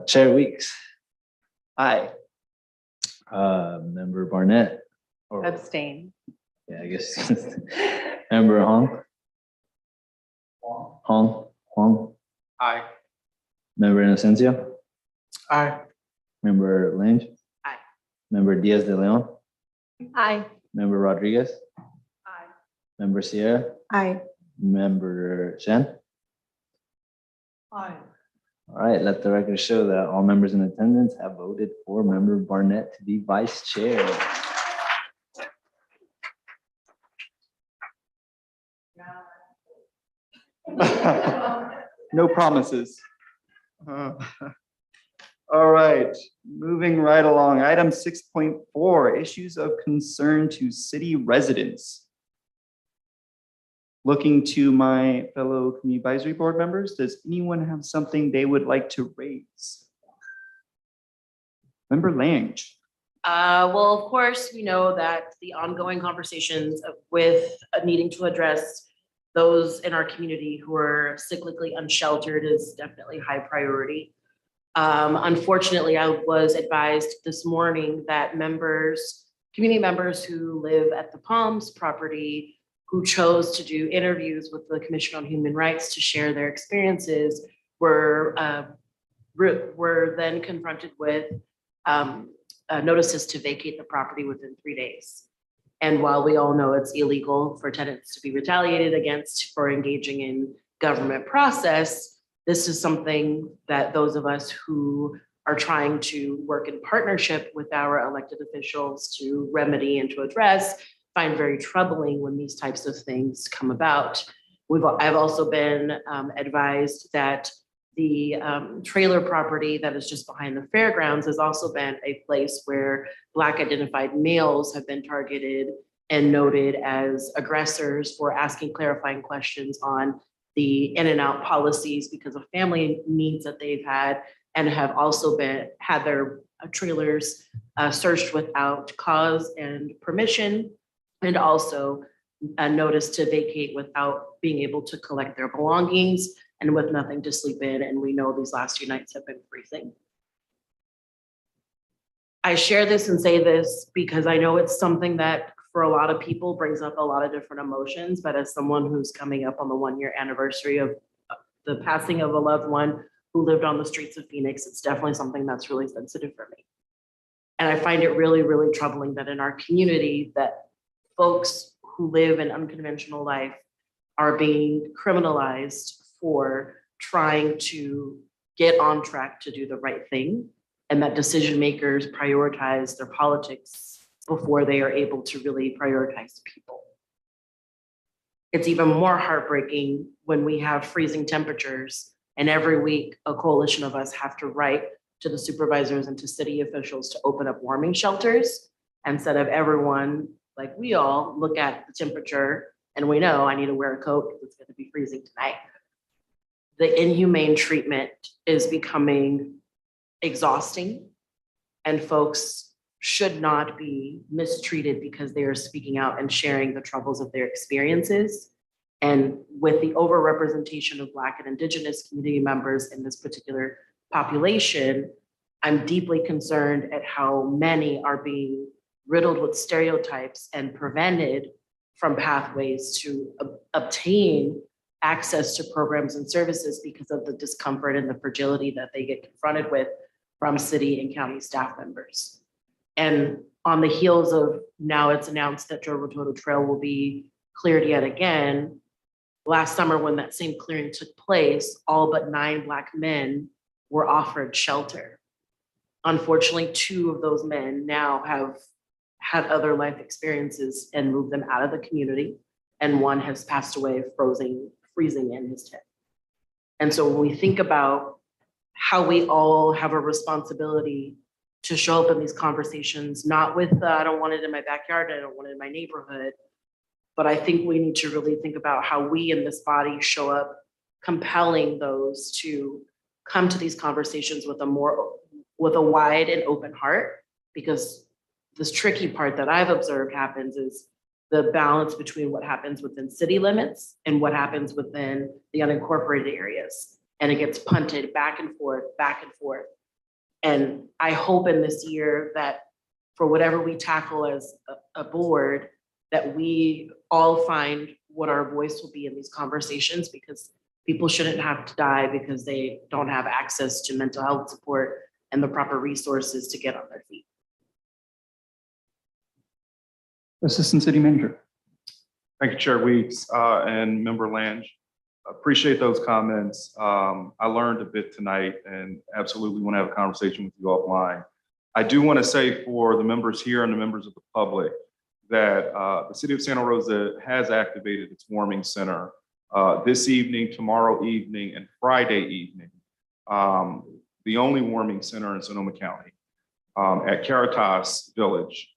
Chair Weeks. Aye. Member Barnett. Or, Abstain. yeah, I guess. Member Hong. Hong. Aye. Member Inocencio. Aye. Member Lange. Aye. Member Diaz de Leon. Aye. Member Rodriguez. Aye. Member Sierra. Aye. Member Shen. Aye. All right, let the record show that all members in attendance have voted for Member Barnett to be vice chair. No promises. All right, moving right along. Item 6.4, issues of concern to city residents. Looking to my fellow community advisory board members, does anyone have something they would like to raise? Member Lange. Well, of course, we know that the ongoing conversations with needing to address those in our community who are cyclically unsheltered is definitely high priority. Unfortunately, I was advised this morning that community members who live at the Palms property who chose to do interviews with the Commission on Human Rights to share their experiences were then confronted with notices to vacate the property within 3 days. And while we all know it's illegal for tenants to be retaliated against for engaging in government process, this is something that those of us who are trying to work in partnership with our elected officials to remedy and to address find very troubling when these types of things come about. I've also been advised that the trailer property that is just behind the fairgrounds has also been a place where Black identified males have been targeted and noted as aggressors for asking clarifying questions on the in and out policies because of family needs that they've had, and have also had their trailers searched without cause and permission, and also a notice to vacate without being able to collect their belongings and with nothing to sleep in. And we know these last 2 nights have been freezing. I share this and say this because I know it's something that for a lot of people brings up a lot of different emotions, but as someone who's coming up on the 1-year anniversary of the passing of a loved one who lived on the streets of Phoenix, it's definitely something that's really sensitive for me. And I find it really, really troubling that in our community that folks who live an unconventional life are being criminalized for trying to get on track to do the right thing, and that decision makers prioritize their politics before they are able to really prioritize people. it's even more heartbreaking when we have freezing temperatures and every week a coalition of us have to write to the supervisors and to city officials to open up warming shelters instead of everyone, like we all, look at the temperature and we know I need to wear a coat because it's going to be freezing tonight. The inhumane treatment is becoming exhausting, and folks should not be mistreated because they are speaking out and sharing the troubles of their experiences. And with the overrepresentation of Black and Indigenous community members in this particular population, I'm deeply concerned at how many are being riddled with stereotypes and prevented from pathways to obtain access to programs and services because of the discomfort and the fragility that they get confronted with from city and county staff members. And on the heels of now it's announced that Joe Rototo Trail will be cleared yet again. Last summer, when that same clearing took place, all but 9 Black men were offered shelter. Unfortunately, 2 of those men now have had other life experiences and moved them out of the community. And 1 has passed away freezing in his tent. And so when we think about how we all have a responsibility to show up in these conversations, not with, I don't want it in my backyard, I don't want it in my neighborhood, but I think we need to really think about how we in this body show up, compelling those to come to these conversations with a wide and open heart, because this tricky part that I've observed happens is the balance between what happens within city limits and what happens within the unincorporated areas. And it gets punted back and forth, back and forth. And I hope in this year that for whatever we tackle as a board, that we all find what our voice will be in these conversations, because people shouldn't have to die because they don't have access to mental health support and the proper resources to get on their feet. Assistant City Manager. Thank you, Chair Weeks and Member Lange. Appreciate those comments. I learned a bit tonight and absolutely want to have a conversation with you offline. I do want to say for the members here and the members of the public that the City of Santa Rosa has activated its warming center this evening, tomorrow evening, and Friday evening. The only warming center in Sonoma County at Caritas Village.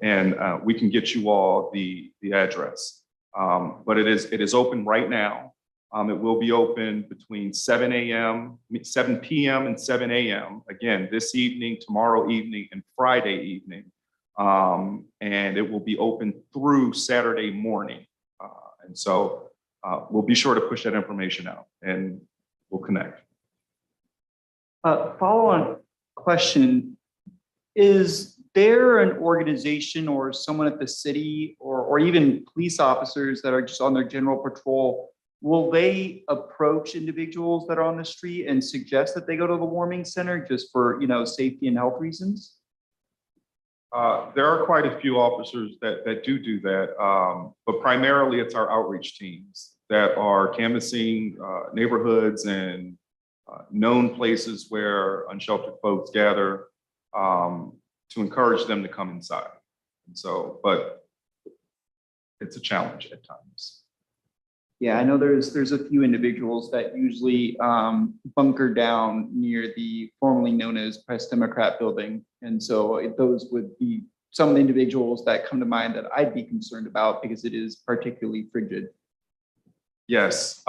And we can get you all the address. But it is open right now. It will be open between 7 p.m. and 7 a.m. Again, this evening, tomorrow evening, and Friday evening. And it will be open through Saturday morning. And so we'll be sure to push that information out and we'll connect. Follow-on question. Is there an organization or someone at the city or even police officers that are just on their general patrol? Will they approach individuals that are on the street and suggest that they go to the warming center just for, safety and health reasons? There are quite a few officers that do that, but primarily it's our outreach teams that are canvassing neighborhoods and known places where unsheltered folks gather to encourage them to come inside. And so, but it's a challenge at times. Yeah, I know there's a few individuals that usually bunker down near the formerly known as Press Democrat building. And so those would be some of the individuals that come to mind that I'd be concerned about because it is particularly frigid. Yes.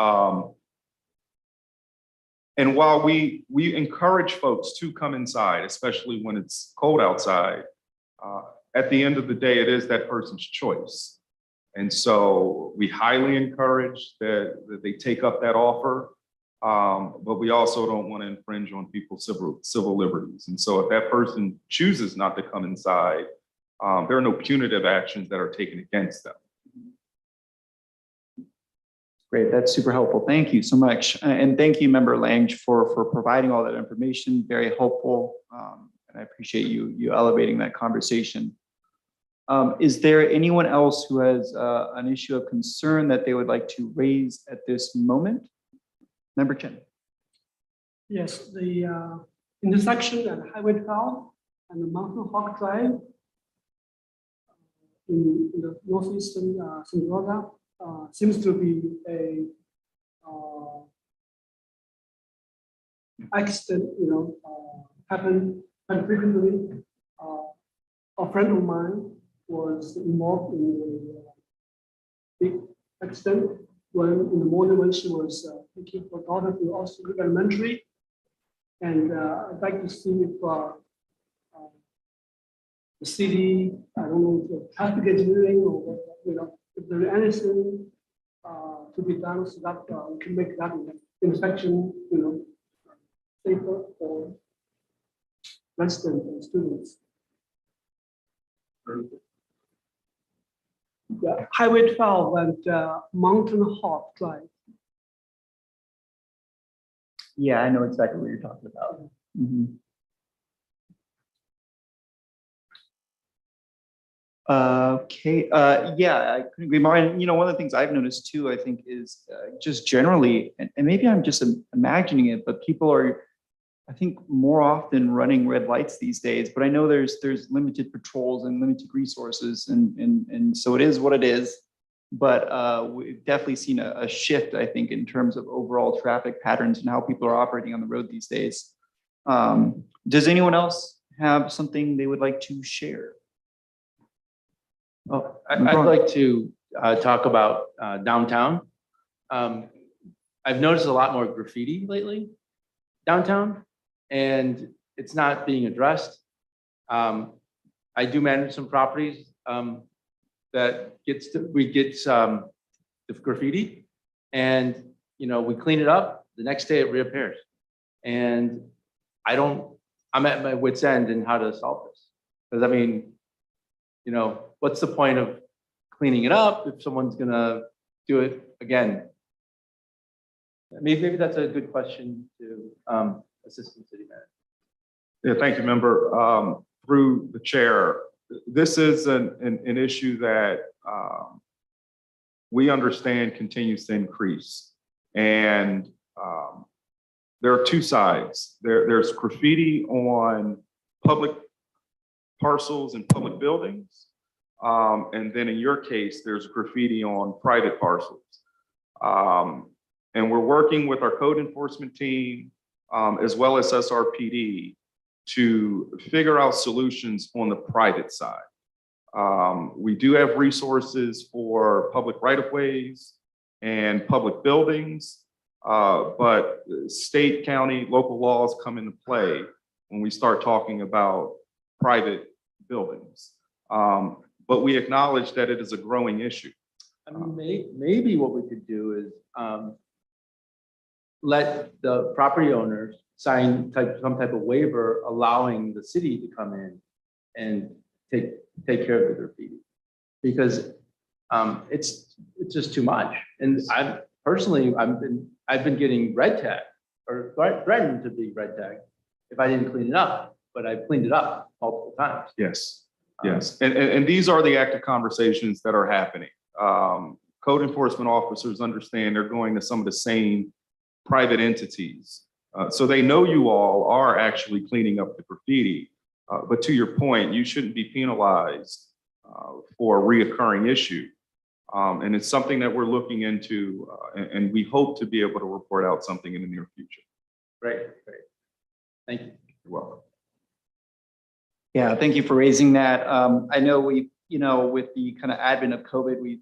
And while we encourage folks to come inside, especially when it's cold outside, at the end of the day, it is that person's choice. And so we highly encourage that they take up that offer, but we also don't want to infringe on people's civil liberties. And so if that person chooses not to come inside, there are no punitive actions that are taken against them. Great, that's super helpful. Thank you so much. And thank you, Member Lange, for providing all that information. Very helpful. And I appreciate you elevating that conversation. Is there anyone else who has an issue of concern that they would like to raise at this moment? Member Chen. Yes, the intersection at Highway 12 and the Mountain Hawk Drive in the northeastern Sonora. seems to be a accident, happen quite frequently. A friend of mine was involved in a big accident when in the morning when she was taking her daughter to Austin Elementary. And I'd like to see if the city, I don't know, if traffic engineering or, if there is anything to be done so that we can make that intersection, safer for residents and students. Yeah, Highway 12 and Mountain Hawk Drive. Yeah, I know exactly what you're talking about. Mhm. Okay, yeah, I couldn't agree more. And, one of the things I've noticed too, I think, is just generally, and maybe I'm just imagining it, but people are, I think, more often running red lights these days. But I know there's limited patrols and limited resources, and so it is what it is. But we've definitely seen a shift, I think, in terms of overall traffic patterns and how people are operating on the road these days. Does anyone else have something they would like to share? Oh, I'd like to talk about downtown. I've noticed a lot more graffiti lately downtown, and it's not being addressed. I do manage some properties that we get the graffiti, and we clean it up. The next day it reappears, and I'm at my wit's end in how to solve this. Because I mean, what's the point of cleaning it up if someone's gonna do it again? Maybe that's a good question to Assistant City Manager. Yeah, thank you, member. Through the chair, this is an issue that we understand continues to increase. And there are two sides. There's graffiti on public parcels and public buildings. And then in your case, there's graffiti on private parcels. And we're working with our code enforcement team, as well as SRPD, to figure out solutions on the private side. We do have resources for public right-of-ways and public buildings, but state, county, local laws come into play when we start talking about private buildings. But we acknowledge that it is a growing issue. I mean, maybe what we could do is let the property owners sign some type of waiver allowing the city to come in and take care of the graffiti, because it's just too much. And I've been getting red tag or threatened to be red tagged if I didn't clean it up, but I've cleaned it up multiple times. Yes, yes. And these are the active conversations that are happening. Code enforcement officers understand they're going to some of the same private entities. So they know you all are actually cleaning up the graffiti. But to your point, you shouldn't be penalized for a reoccurring issue. And it's something that we're looking into, and we hope to be able to report out something in the near future. Great. Thank you. You're welcome. Yeah, thank you for raising that. I know with the kind of advent of COVID, we've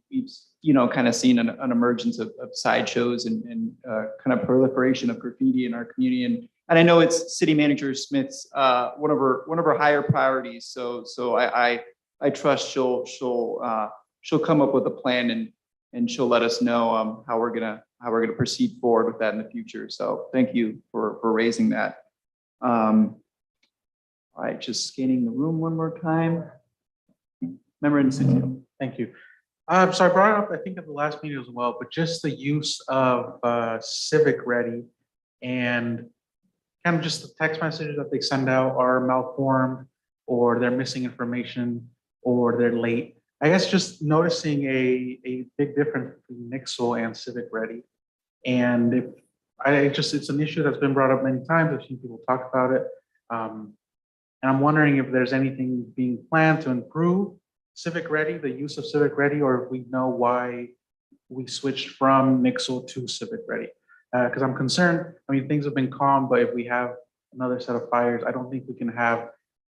kind of seen an emergence of sideshows and kind of proliferation of graffiti in our community. And I know it's City Manager Smith's one of her higher priorities. So I trust she'll come up with a plan and she'll let us know how we're gonna proceed forward with that in the future. So thank you for raising that. All right, just scanning the room one more time. Member Incendio. Thank you. So I brought it up, I think, at the last meeting as well, but just the use of Civic Ready and kind of just the text messages that they send out are malformed, or they're missing information, or they're late. I guess just noticing a big difference between Nixle and Civic Ready. And it's an issue that's been brought up many times. I've seen people talk about it. And I'm wondering if there's anything being planned to improve Civic Ready, the use of Civic Ready, or if we know why we switched from Nixle to Civic Ready. Because I'm concerned, I mean, things have been calm, but if we have another set of fires, I don't think we can have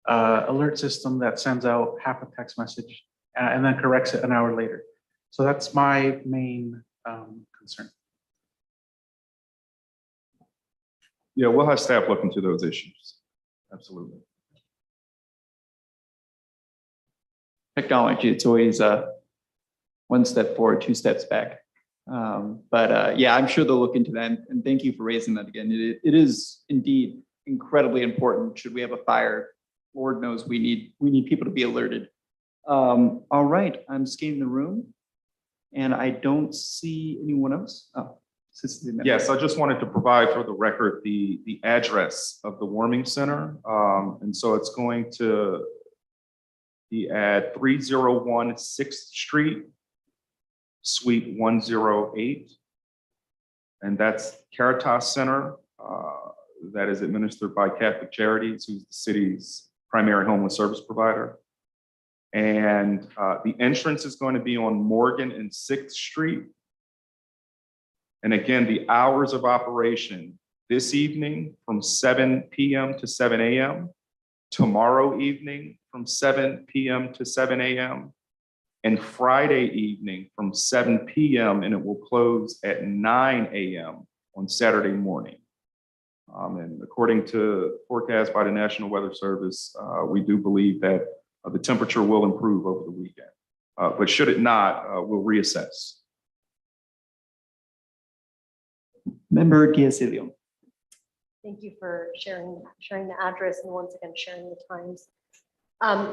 alert system that sends out half a text message and then corrects it an hour later. So that's my main concern. Yeah, we'll have staff look into those issues. Absolutely. Technology, it's always one step forward, two steps back. Yeah, I'm sure they'll look into that. And thank you for raising that again. It is indeed incredibly important. Should we have a fire, Lord knows we need people to be alerted. All right, I'm scanning the room and I don't see anyone else. Oh, Assistant Manager. Yes, I just wanted to provide for the record the address of the warming center. And so it's going to be at 301 6th Street, Suite 108. And that's Caritas Center that is administered by Catholic Charities, who's the city's primary homeless service provider. And the entrance is going to be on Morgan and 6th Street. And again, the hours of operation this evening from 7 p.m. to 7 a.m., tomorrow evening from 7 p.m. to 7 a.m., and Friday evening from 7 p.m. and it will close at 9 a.m. on Saturday morning. And according to forecast by the National Weather Service, we do believe that the temperature will improve over the weekend. But should it not, we'll reassess. Member Diaz-Ilio. Thank you for sharing the address and once again sharing the times.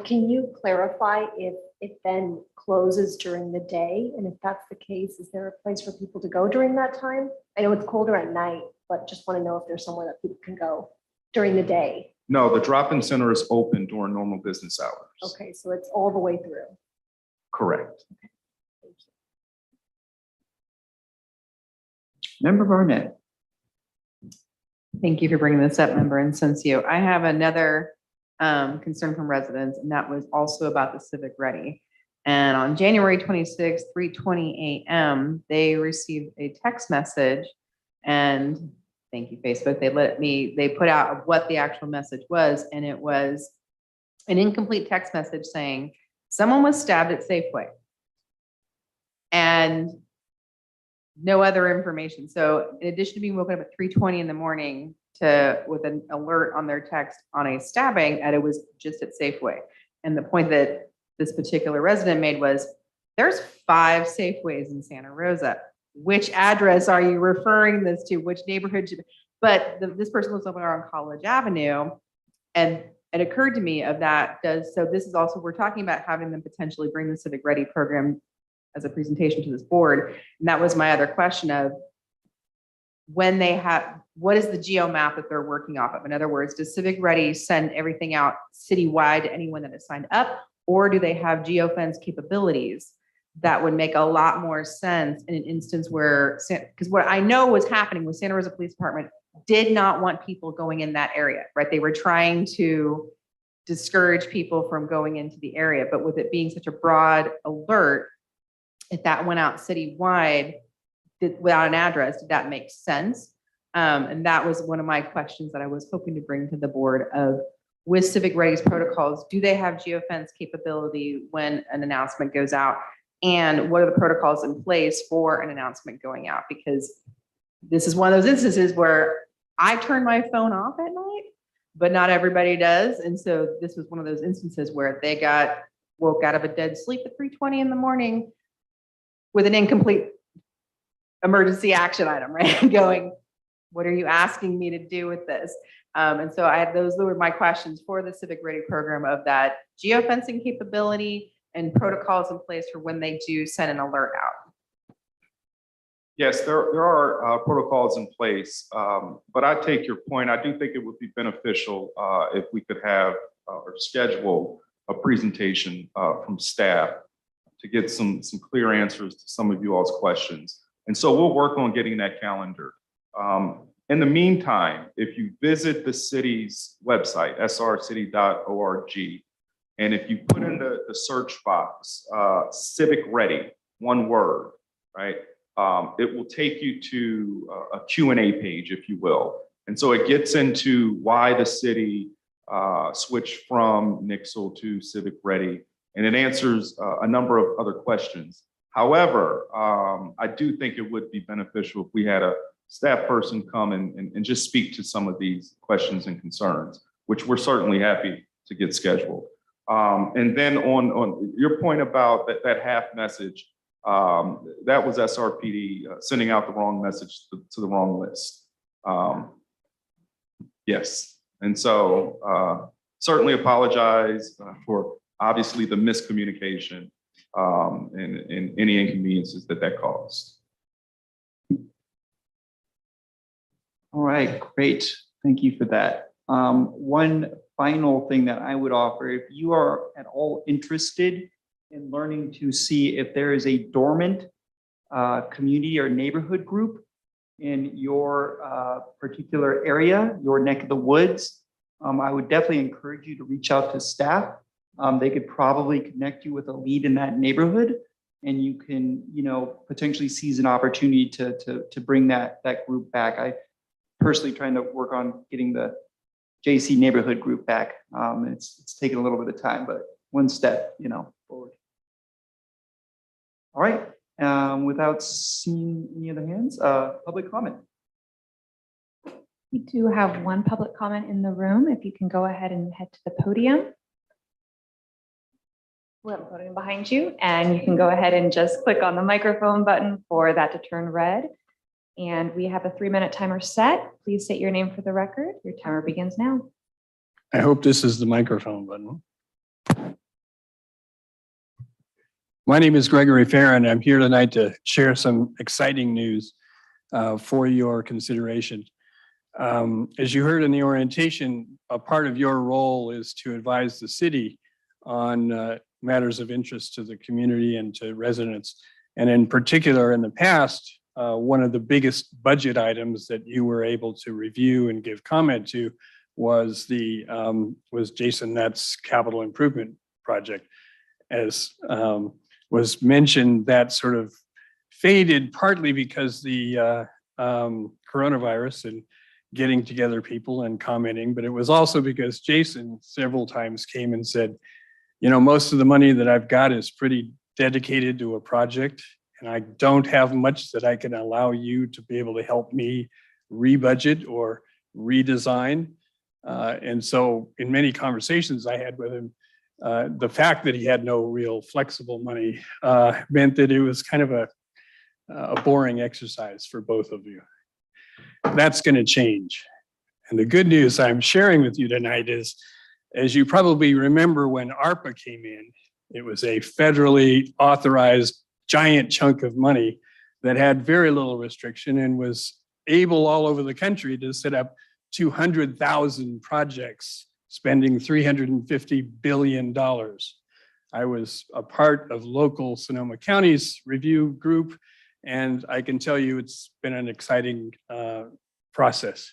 Can you clarify if it then closes during the day? And if that's the case, is there a place for people to go during that time? I know it's colder at night, but just want to know if there's somewhere that people can go during the day. No, the drop-in center is open during normal business hours. Okay, so it's all the way through. Correct. Thank you. Member Barnett. Thank you for bringing this up, Member Incencio. I have another concern from residents, and that was also about the Civic Ready. And on January 26th, 3:20 a.m., they received a text message, and thank you, Facebook. They put out what the actual message was, and it was an incomplete text message saying someone was stabbed at Safeway. And no other information. So in addition to being woken up at 3:20 in the morning with an alert on their text on a stabbing, and it was just at Safeway. And the point that this particular resident made was, there's 5 Safeways in Santa Rosa. Which address are you referring this to? Which neighborhood? But this person lives over on College Avenue. And it occurred to me so this is also, we're talking about having them potentially bring the Civic Ready program as a presentation to this board. And that was my other question of what is the geo map that they're working off of? In other words, does Civic Ready send everything out citywide to anyone that is signed up? Or do they have geofence capabilities that would make a lot more sense in an instance where, because what I know was happening with Santa Rosa Police Department did not want people going in that area, right? They were trying to discourage people from going into the area, but with it being such a broad alert, if that went out citywide without an address, did that make sense? And that was one of my questions that I was hoping to bring to the board of, with Civic Ready's protocols, do they have geofence capability when an announcement goes out? And what are the protocols in place for an announcement going out? Because this is one of those instances where I turn my phone off at night, but not everybody does. And so this was one of those instances where they woke out of a dead sleep at 3:20 in the morning with an incomplete emergency action item, right? Going, what are you asking me to do with this? And so those were my questions for the Civic Ready program of that geofencing capability and protocols in place for when they do send an alert out. Yes, there are protocols in place, but I take your point. I do think it would be beneficial if we could have or schedule a presentation from staff to get some clear answers to some of you all's questions. And so we'll work on getting that calendar. In the meantime, if you visit the city's website, srcity.org, and if you put in the search box, Civic Ready, one word, right? It will take you to a Q&A page, if you will. And so it gets into why the city switched from Nixle to Civic Ready, and it answers a number of other questions. However, I do think it would be beneficial if we had a staff person come and just speak to some of these questions and concerns, which we're certainly happy to get scheduled. And then on your point about that half message, that was SRPD sending out the wrong message to the wrong list. Yes, and so certainly apologize for obviously the miscommunication and any inconveniences that caused. All right, great. Thank you for that. One final thing that I would offer, if you are at all interested in learning to see if there is a dormant community or neighborhood group in your particular area, your neck of the woods, I would definitely encourage you to reach out to staff. They could probably connect you with a lead in that neighborhood, and you can, potentially seize an opportunity to bring that group back. I personally trying to work on getting the JC neighborhood group back. It's taken a little bit of time, but one step, forward. All right. Without seeing any other hands, public comment. We do have one public comment in the room. If you can go ahead and head to the podium. We have a podium behind you, and you can go ahead and just click on the microphone button for that to turn red. And we have a 3-minute timer set. Please state your name for the record. Your timer begins now. I hope this is the microphone button. My name is Gregory Farron. I'm here tonight to share some exciting news for your consideration. As you heard in the orientation, a part of your role is to advise the city on matters of interest to the community and to residents. And in particular, in the past, one of the biggest budget items that you were able to review and give comment to was Jason Nett's capital improvement project. As was mentioned, that sort of faded partly because the coronavirus and getting together people and commenting, but it was also because Jason several times came and said, most of the money that I've got is pretty dedicated to a project, and I don't have much that I can allow you to be able to help me rebudget or redesign. And so in many conversations I had with him, the fact that he had no real flexible money meant that it was kind of a boring exercise for both of you. That's going to change. And the good news I'm sharing with you tonight is, as you probably remember, when ARPA came in, it was a federally authorized giant chunk of money that had very little restriction and was able all over the country to set up 200,000 projects spending $350 billion. I was a part of local Sonoma County's review group, and I can tell you it's been an exciting process.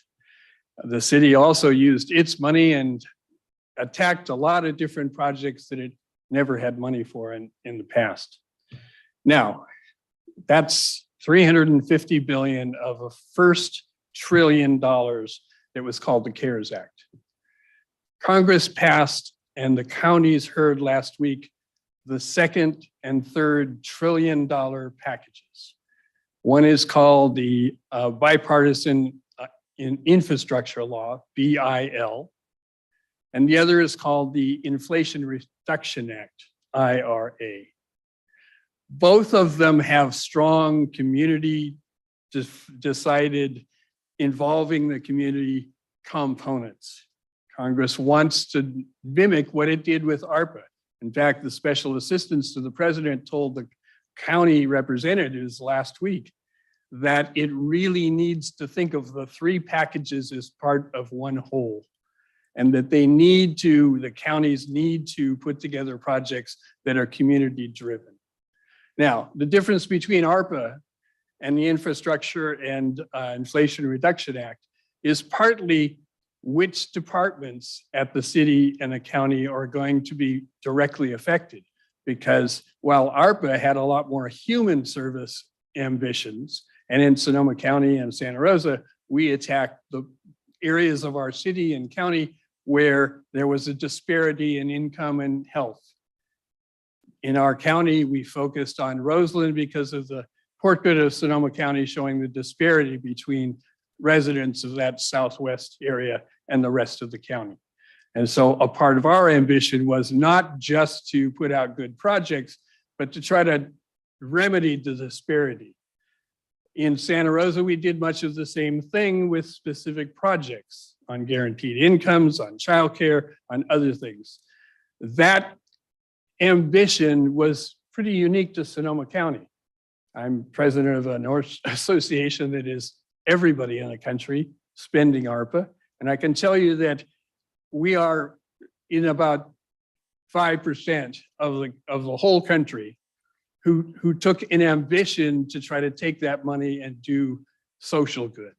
The city also used its money and attacked a lot of different projects that it never had money for in the past. Now, that's $350 billion of a first $1 trillion that was called the CARES Act. Congress passed and the counties heard last week the second and third $1 trillion packages. One is called the Bipartisan Infrastructure Law, BIL, and the other is called the Inflation Reduction Act, IRA. Both of them have strong community decided involving the community components. Congress wants to mimic what it did with ARPA. In fact, the special assistants to the president told the county representatives last week that it really needs to think of the 3 packages as part of one whole, and that the counties need to put together projects that are community driven. Now, the difference between ARPA and the Infrastructure and Inflation Reduction Act is partly which departments at the city and the county are going to be directly affected. Because while ARPA had a lot more human service ambitions. And in Sonoma County and Santa Rosa, we attacked the areas of our city and county where there was a disparity in income and health. In our county, we focused on Roseland because of the portrait of Sonoma County showing the disparity between residents of that southwest area and the rest of the county. And so a part of our ambition was not just to put out good projects, but to try to remedy the disparity. In Santa Rosa, we did much of the same thing with specific projects on guaranteed incomes, on childcare, on other things. That ambition was pretty unique to Sonoma County. I'm president of an association that is everybody in the country spending ARPA. And I can tell you that we are in about 5% of the whole country who took an ambition to try to take that money and do social good.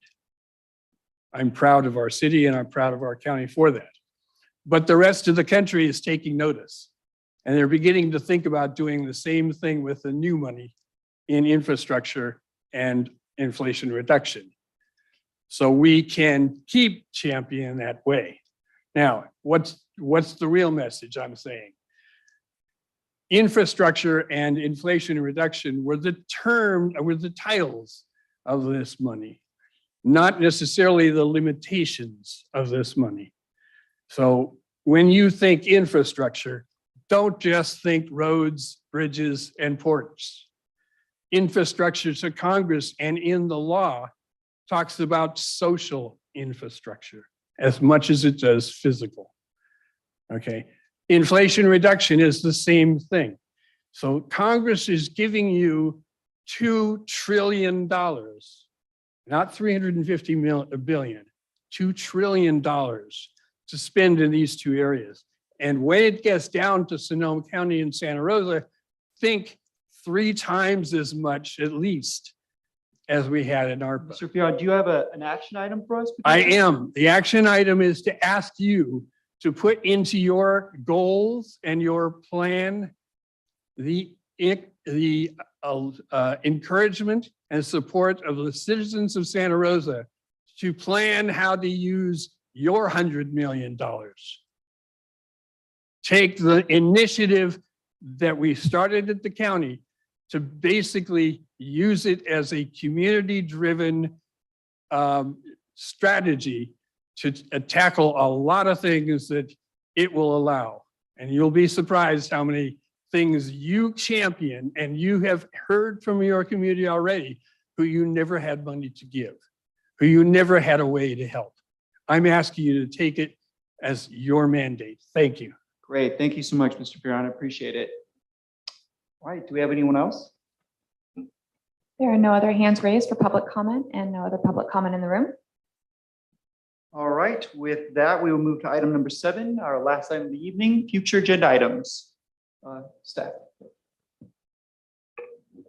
I'm proud of our city and I'm proud of our county for that. But the rest of the country is taking notice. And they're beginning to think about doing the same thing with the new money in infrastructure and inflation reduction. So we can keep championing that way. Now, what's the real message I'm saying? Infrastructure and inflation reduction were the titles of this money, not necessarily the limitations of this money. So when you think infrastructure, don't just think roads, bridges, and ports. Infrastructure to Congress and in the law talks about social infrastructure as much as it does physical. Okay. Inflation reduction is the same thing. So Congress is giving you $2 trillion, not 350 billion, $2 trillion to spend in these two areas. And when it gets down to Sonoma County and Santa Rosa, think 3 times as much at least as we had in ARPA. Mr. Pion, do you have an action item for us? I am. The action item is to ask you to put into your goals and your plan the encouragement and support of the citizens of Santa Rosa to plan how to use your $100 million. Take the initiative that we started at the county to basically use it as a community-driven strategy to tackle a lot of things that it will allow. And you'll be surprised how many things you champion and you have heard from your community already who you never had money to give, who you never had a way to help. I'm asking you to take it as your mandate. Thank you. Great. Thank you so much, Mr. Piron. I appreciate it. All right. Do we have anyone else? There are no other hands raised for public comment and no other public comment in the room. All right. With that, we will move to item number 7, our last item of the evening, future agenda items. Staff.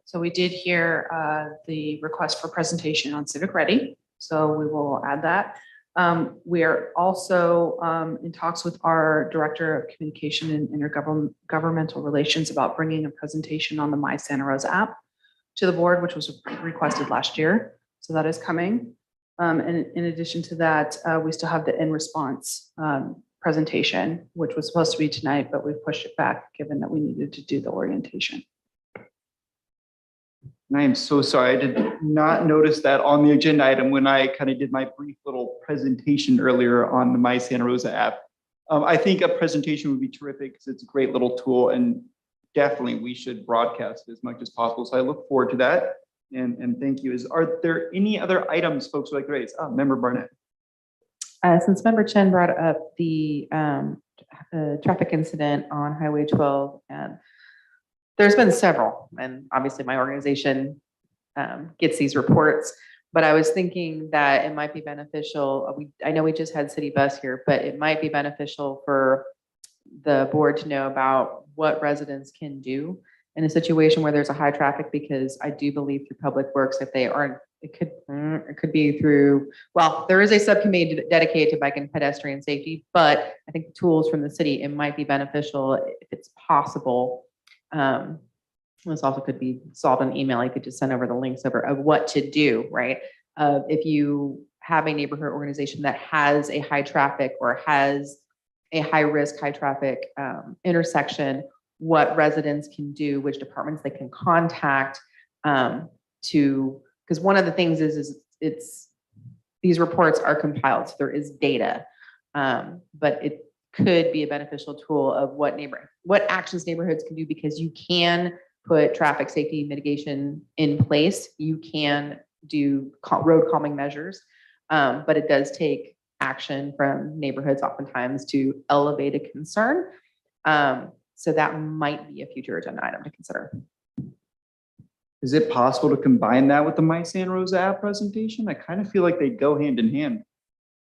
So we did hear the request for presentation on Civic Ready, so we will add that. We are also in talks with our Director of Communication and Intergovernmental Relations about bringing a presentation on the My Santa Rosa app to the board, which was requested last year. So that is coming. And in addition to that, we still have the in response presentation, which was supposed to be tonight, but we've pushed it back given that we needed to do the orientation. And I am so sorry. I did not notice that on the agenda item when I kind of did my brief little presentation earlier on the My Santa Rosa app. I think a presentation would be terrific because it's a great little tool and definitely we should broadcast it as much as possible. So I look forward to that. And thank you. Are there any other items folks would like to raise? Member Barnett. Since Member Chen brought up the traffic incident on Highway 12, and there's been several, and obviously my organization gets these reports, but I was thinking that it might be beneficial. I know we just had city bus here, but it might be beneficial for the board to know about what residents can do in a situation where there's a high traffic, because I do believe through Public Works, if they aren't, it could be through, well, there is a subcommittee dedicated to bike and pedestrian safety, but I think the tools from the city, it might be beneficial if it's possible this also could be solved in email. You could just send over the links over of what to do, right? If you have a neighborhood organization that has a high traffic or has a high risk, high traffic intersection, what residents can do, which departments they can contact because one of the things is it's these reports are compiled, so there is data, but it could be a beneficial tool of what actions neighborhoods can do, because you can put traffic safety mitigation in place. You can do road calming measures, but it does take action from neighborhoods oftentimes to elevate a concern. So that might be a future agenda item to consider. Is it possible to combine that with the My Santa Rosa app presentation? I kind of feel like they go hand in hand.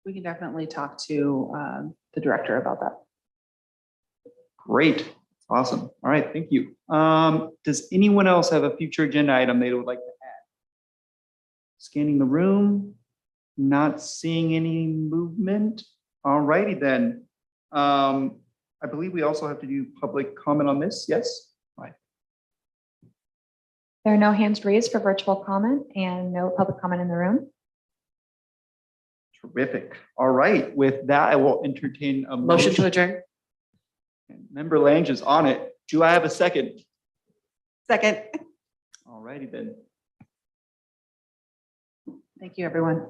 We can definitely talk to the director about that. Great, awesome. All right, thank you. Does anyone else have a future agenda item they would like to add? Scanning the room, not seeing any movement. All righty then. I believe we also have to do public comment on this, yes? Right. There are no hands raised for virtual comment and no public comment in the room. Terrific. All right, with that, I will entertain a Motion to adjourn. Member Lange is on it. Do I have a second? Second. All righty then. Thank you, everyone.